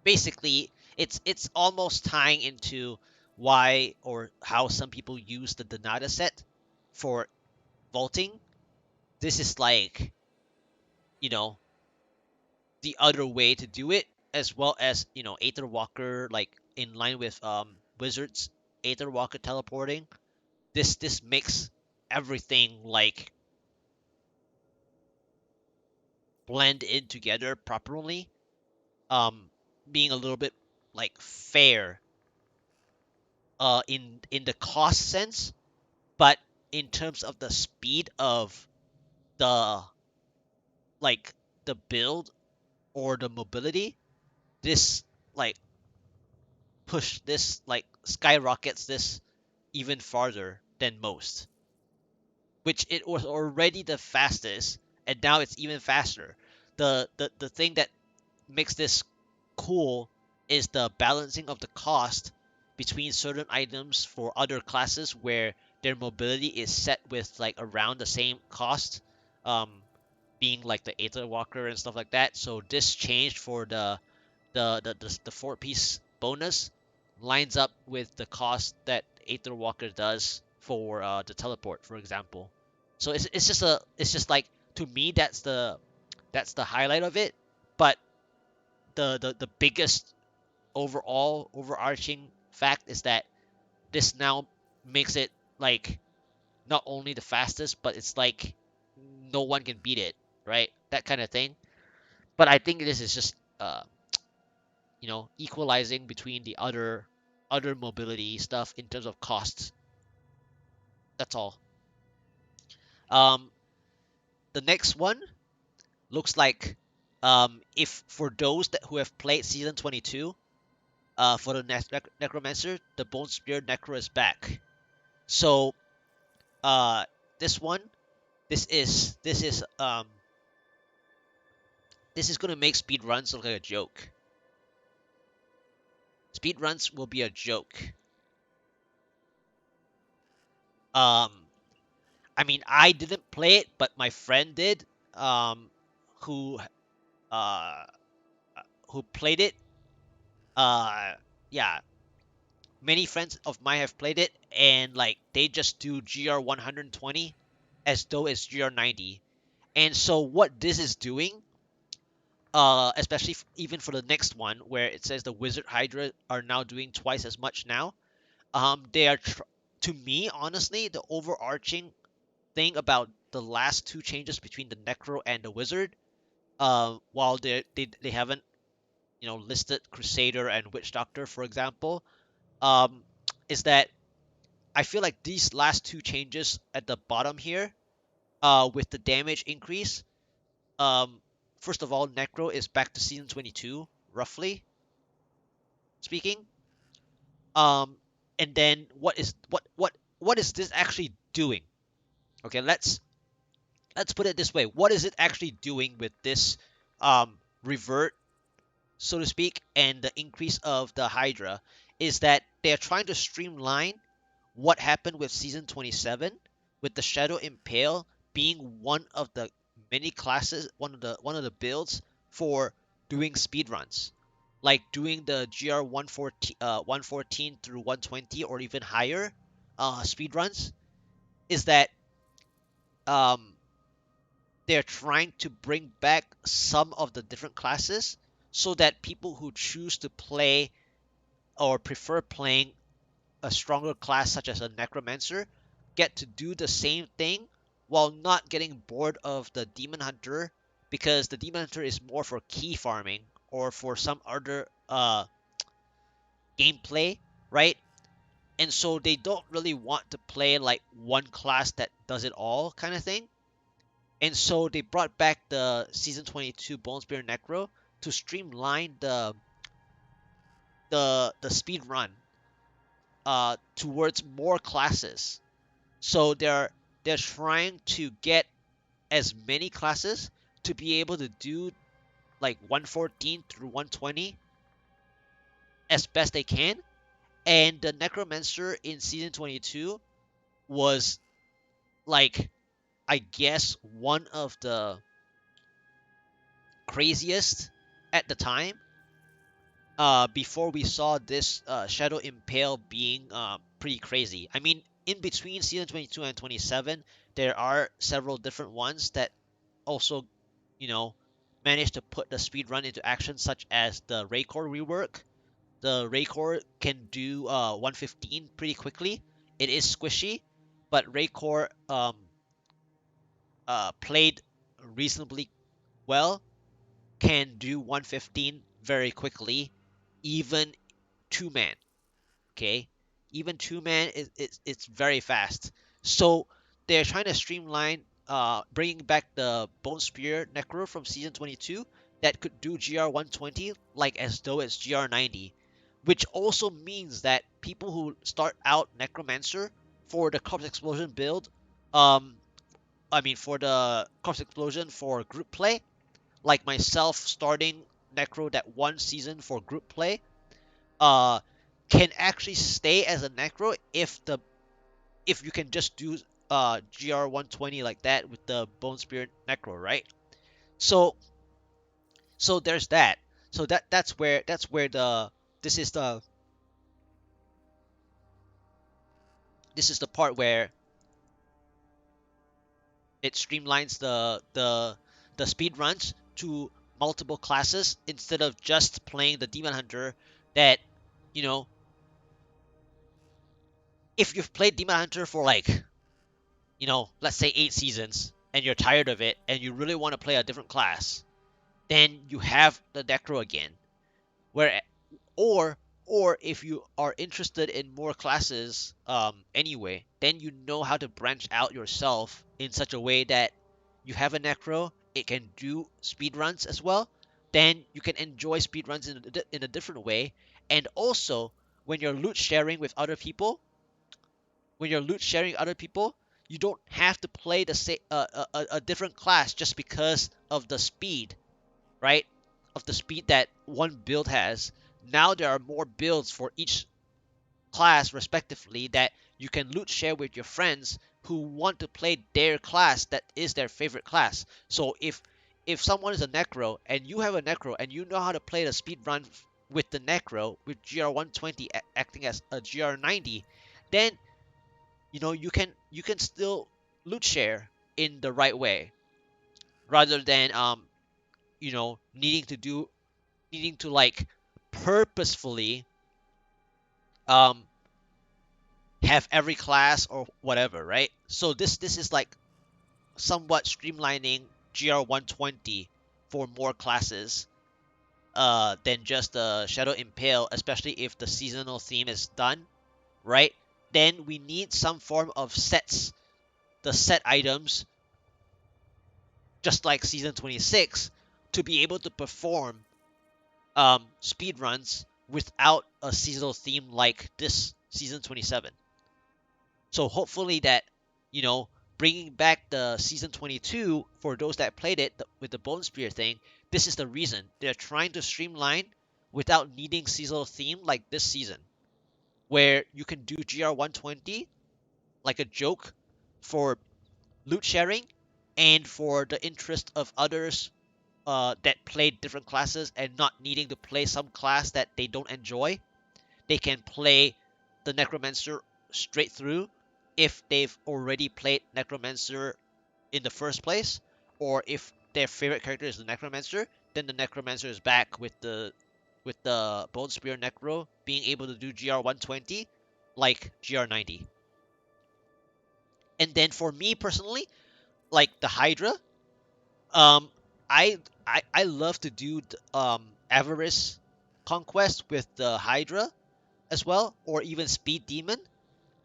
basically it's almost tying into why or how some people use the Donata set for vaulting. This is like you know the other way to do it, as well as Aether Walker, like in line with Wizards Aether Walker teleporting. This makes everything like blend in together properly, um being a little bit like fair in the cost sense, but in terms of the speed of the like the build or the mobility, this like this skyrockets this even farther than most, which it was already the fastest, and now it's even faster. The thing that makes this cool is the balancing of the cost between certain items for other classes where their mobility is set with like around the same cost, um, being like the Aether Walker and stuff like that. So this changed for the 4-piece bonus lines up with the cost that Aether Walker does for the teleport, for example. So it's just like, to me, that's the highlight of it. But the biggest overall overarching fact is that this now makes it like not only the fastest, but it's like no one can beat it, right? That kind of thing. But I think this is just equalizing between the other mobility stuff in terms of costs. That's all. Um, the next one looks like if for those that who have played season 22, for the necromancer, the Bone Spear Necro is back. So uh, this one, this is gonna make speed runs look like a joke. Speed runs will be a joke. Um, I mean, I didn't play it, but my friend did. Who uh who played it? Uh, yeah, many friends of mine have played it, and like they just do GR 120 as though it's GR 90. And so what this is doing, especially even for the next one where it says the Wizard Hydra are now doing twice as much now. They are to me honestly the overarching thing about the last two changes between the Necro and the Wizard. While they haven't listed Crusader and Witch Doctor for example, um, is that I feel like these last two changes at the bottom here, with the damage increase, um, first of all, Necro is back to season 22, roughly speaking. Um, and then what is this actually doing? Okay, let's put it this way. What is it actually doing with this revert, so to speak, and the increase of the Hydra? Is that they're trying to streamline what happened with season 27, with the Shadow Impale being one of the many classes, one of the builds for doing speed runs, like doing the GR 114 through 120 or even higher speed runs. Is that um, they're trying to bring back some of the different classes so that people who choose to play or prefer playing a stronger class such as a necromancer get to do the same thing while not getting bored of the demon hunter, because the demon hunter is more for key farming or for some other gameplay, right? And so they don't really want to play like one class that does it all kind of thing. And so they brought back the season 22 Bone Spear Necro to streamline the speed run towards more classes. So they're trying to get as many classes to be able to do like 114 through 120 as best they can. And the Necromancer in season 22 was like, I guess, one of the craziest at the time. Before we saw this Shadow Impale being pretty crazy. I mean, in between season 22 and 27, there are several different ones that also, you know, managed to put the speed run into action, such as the Raekor rework. The Raekor can do 115 pretty quickly. It is squishy, but Raekor played reasonably well, can do 115 very quickly, even two man. Okay, even two man it's very fast. So they're trying to streamline, bringing back the Bone Spear Necro from season 22 that could do GR 120 like as though it's GR 90, which also means that people who start out Necromancer for the Corpse Explosion build, um, I mean for the Corpse Explosion for group play, like myself starting Necro that one season for group play, uh, can actually stay as a Necro if you can just do GR 120 like that with the Bone Spirit Necro, right? So so there's that. So that's where the this is the this is the part where it streamlines the speed runs to multiple classes instead of just playing the Demon Hunter. That, you know, if you've played Demon Hunter for like, let's say 8 seasons, and you're tired of it and you really want to play a different class, then you have the Necro again. Where or or if you are interested in more classes anyway, then you know how to branch out yourself in such a way that you have a Necro, it can do speed runs as well. Then you can enjoy speed runs in a different way, And also, when you're loot sharing with other people, you don't have to play the same a different class just because of the speed, right? Of the speed that one build has. Now there are more builds for each class respectively that you can loot share with your friends who want to play their class that is their favorite class. So if someone is a necro and you have a necro and you know how to play the speed run with the necro with GR120 acting as a GR90, then you can still loot share in the right way rather than needing to like purposefully um have every class or whatever, right? So this is like somewhat streamlining GR120 for more classes than just the Shadow Impale, especially if the seasonal theme is done, right? Then we need some form of sets, the set items, just like Season 26, to be able to perform speed runs without a seasonal theme like this Season 27. So hopefully that, you know, bringing back the season 22 for those that played it with the Bone Spear thing, this is the reason they're trying to streamline without needing seasonal theme like this season, where you can do GR120 like a joke for loot sharing and for the interest of others that play different classes and not needing to play some class that they don't enjoy. They can play the Necromancer straight through if they've already played Necromancer in the first place, or if their favorite character is the Necromancer, then the Necromancer is back with the Bone Spear Necro being able to do GR120 like GR90. And then for me personally, like the Hydra, um, I love to do Avarice Conquest with the Hydra as well, or even Speed Demon,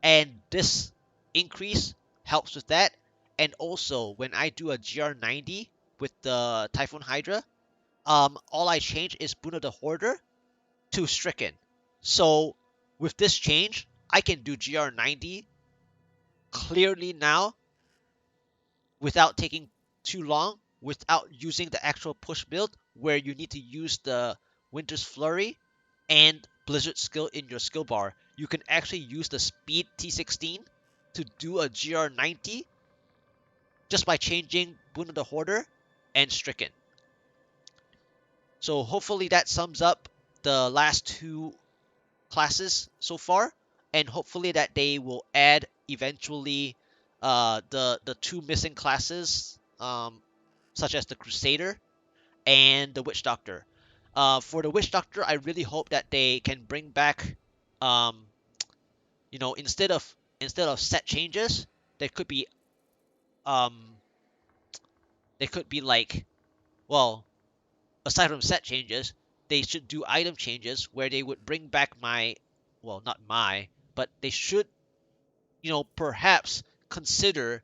and this increase helps with that. And also when I do a GR90 with the Typhoon Hydra, all I change is Boon of the Hoarder to Stricken. So with this change, I can do GR90 clearly now without taking too long, without using the actual push build where you need to use the Winter's Flurry and Blizzard skill in your skill bar. You can actually use the Speed T16 to do a GR90 just by changing Boon of the Hoarder and Stricken. So hopefully that sums up the last two classes so far, and hopefully that they will add eventually the two missing classes, such as the Crusader and the Witch Doctor. For the Witch Doctor, I really hope that they can bring back, um, instead of set changes, there could be um, they could be like, well, aside from set changes, they should do item changes where they would bring back well, not but they should, perhaps consider,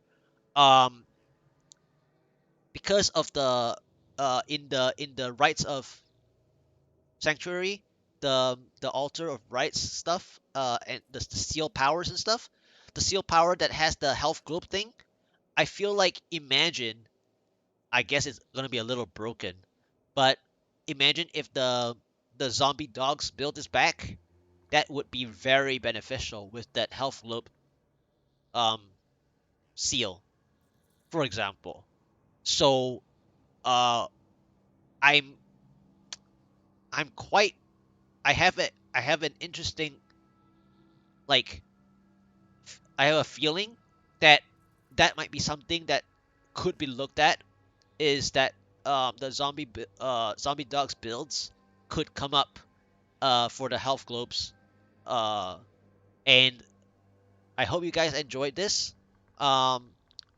um, because of the in the rites of sanctuary, the altar of rites stuff, and the seal powers and stuff, the seal power that has the health globe thing. I feel like imagine, I guess it's gonna be a little broken, but imagine if the zombie dogs build is back. That would be very beneficial with that health globe um seal, for example. So uh I'm I'm quite I have an interesting, like, I have a feeling that that might be something that could be looked at, is that the zombie dogs builds could come up for the health globes, uh and I hope you guys enjoyed this. Um,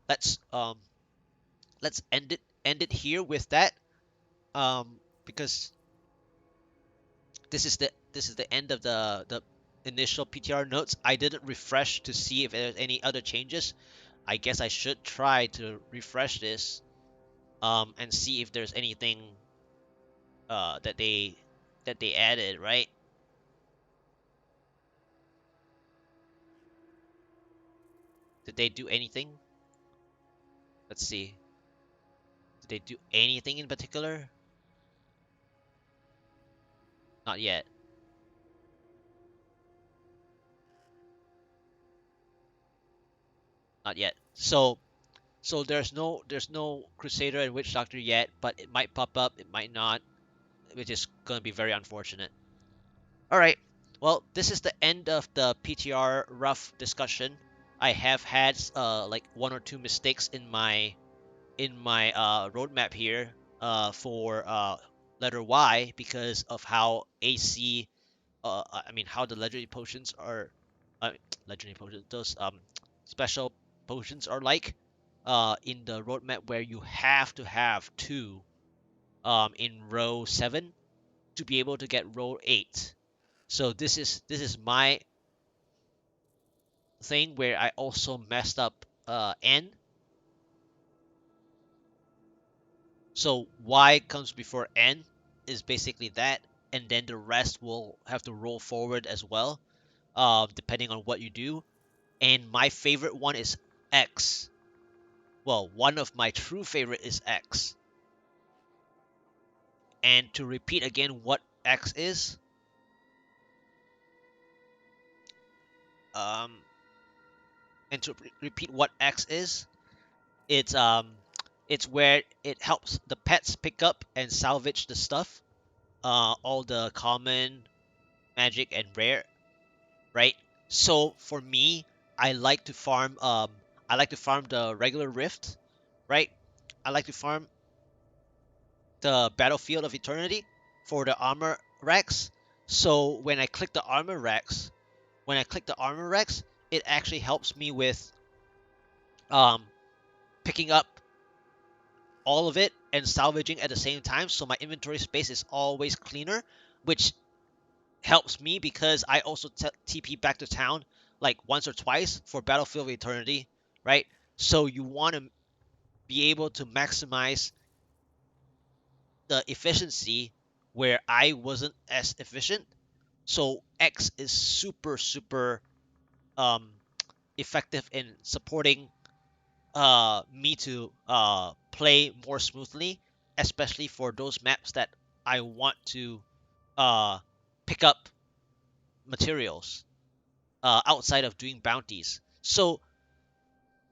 let's um, let's end it here with that. Because this is the end of the initial PTR notes. I didn't refresh to see if there's any other changes. I guess I should try to refresh this and see if there's anything that they added, right? Did they do anything? Let's see. Did they do anything in particular? Not yet. Not yet. So there's no Crusader and Witch Doctor yet, but it might pop up, it might not, which is gonna be very unfortunate. All right. Well, this is the end of the PTR rough discussion. I have had like one or two mistakes in my roadmap here for letter Y because of how AC I mean how the legendary potions are uh, legendary potions those special potions are like in the roadmap where you have to have two in row 7 to be able to get row 8. So this is my thing where I also messed up N. So Y comes before N is basically that, and then the rest will have to roll forward as well, depending on what you do. And my favorite one is X. Well, one of my true favorite is X. And to repeat again what X is, um, and to repeat what X is, it's where it helps the pets pick up and salvage the stuff, all the common, magic, and rare, right? So for me, I like to farm I like to farm the regular rift, right? I like to farm the Battlefield of Eternity for the armor racks. So when I click the armor racks, it actually helps me with um picking up all of it and salvaging at the same time. So my inventory space is always cleaner, which helps me because I also TP back to town like once or twice for Battlefield of Eternity, right? So you want to be able to maximize the efficiency where I wasn't as efficient. So X is super super um, effective in supporting me to play more smoothly, especially for those maps that I want to uh, pick up materials outside of doing bounties. So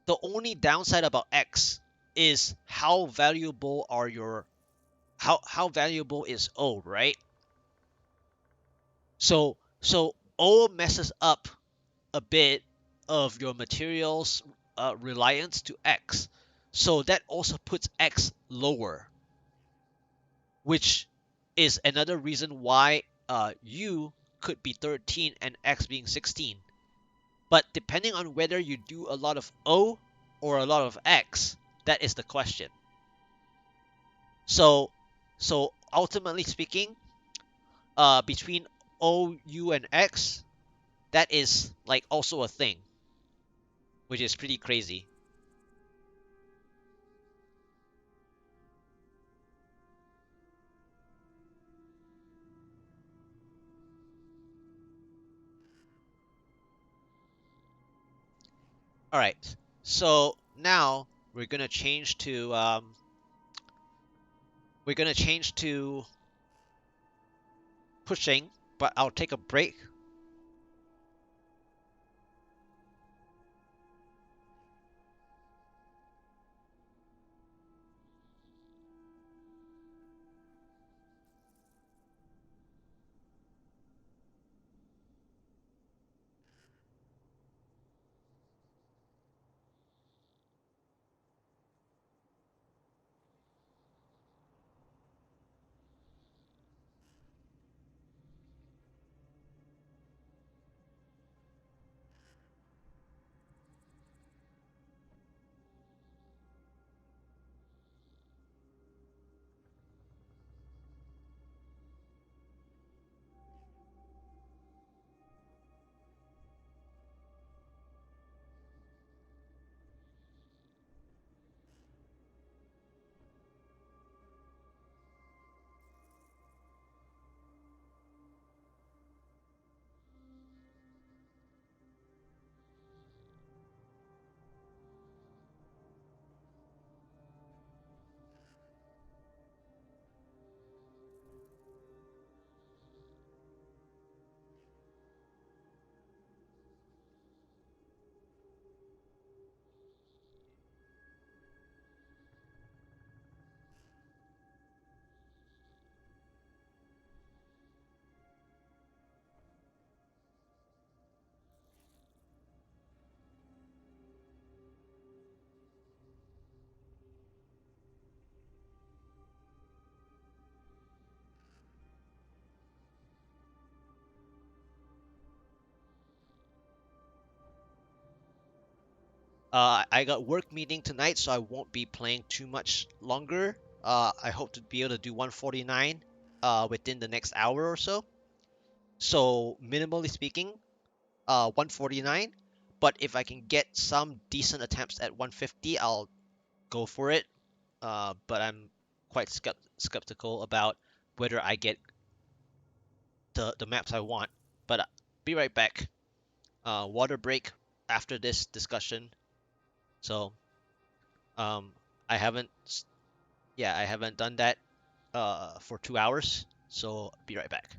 the only downside about X is how valuable is O, right? So O messes up a bit of your materials reliance to X. So that also puts X lower, which is another reason why U could be 13 and X being 16. But depending on whether you do a lot of O or a lot of X, that is the question. So, so ultimately speaking, between O, U, and X, that is like also a thing, which is pretty crazy. All right. So now we're gonna change to pushing, but I'll take a break. I got work meeting tonight, so I won't be playing too much longer. I hope to be able to do 149 within the next hour or so. So minimally speaking, 149. But if I can get some decent attempts at 150, I'll go for it. But I'm quite skeptical about whether I get the maps I want. But be right back. Water break after this discussion. So um, I haven't, yeah, I haven't done that for 2 hours. So be right back.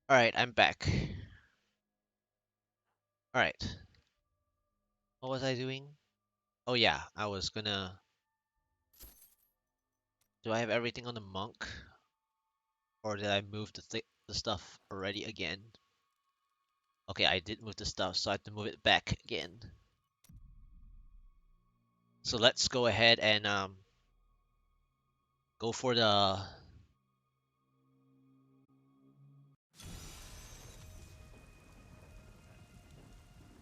All right, I'm back. All right, what was I doing? Oh yeah, I was gonna. Do I have everything on the monk, or did I move the thing? the stuff already again. Okay, I did move the stuff, so I have to move it back again. So let's go ahead and go for the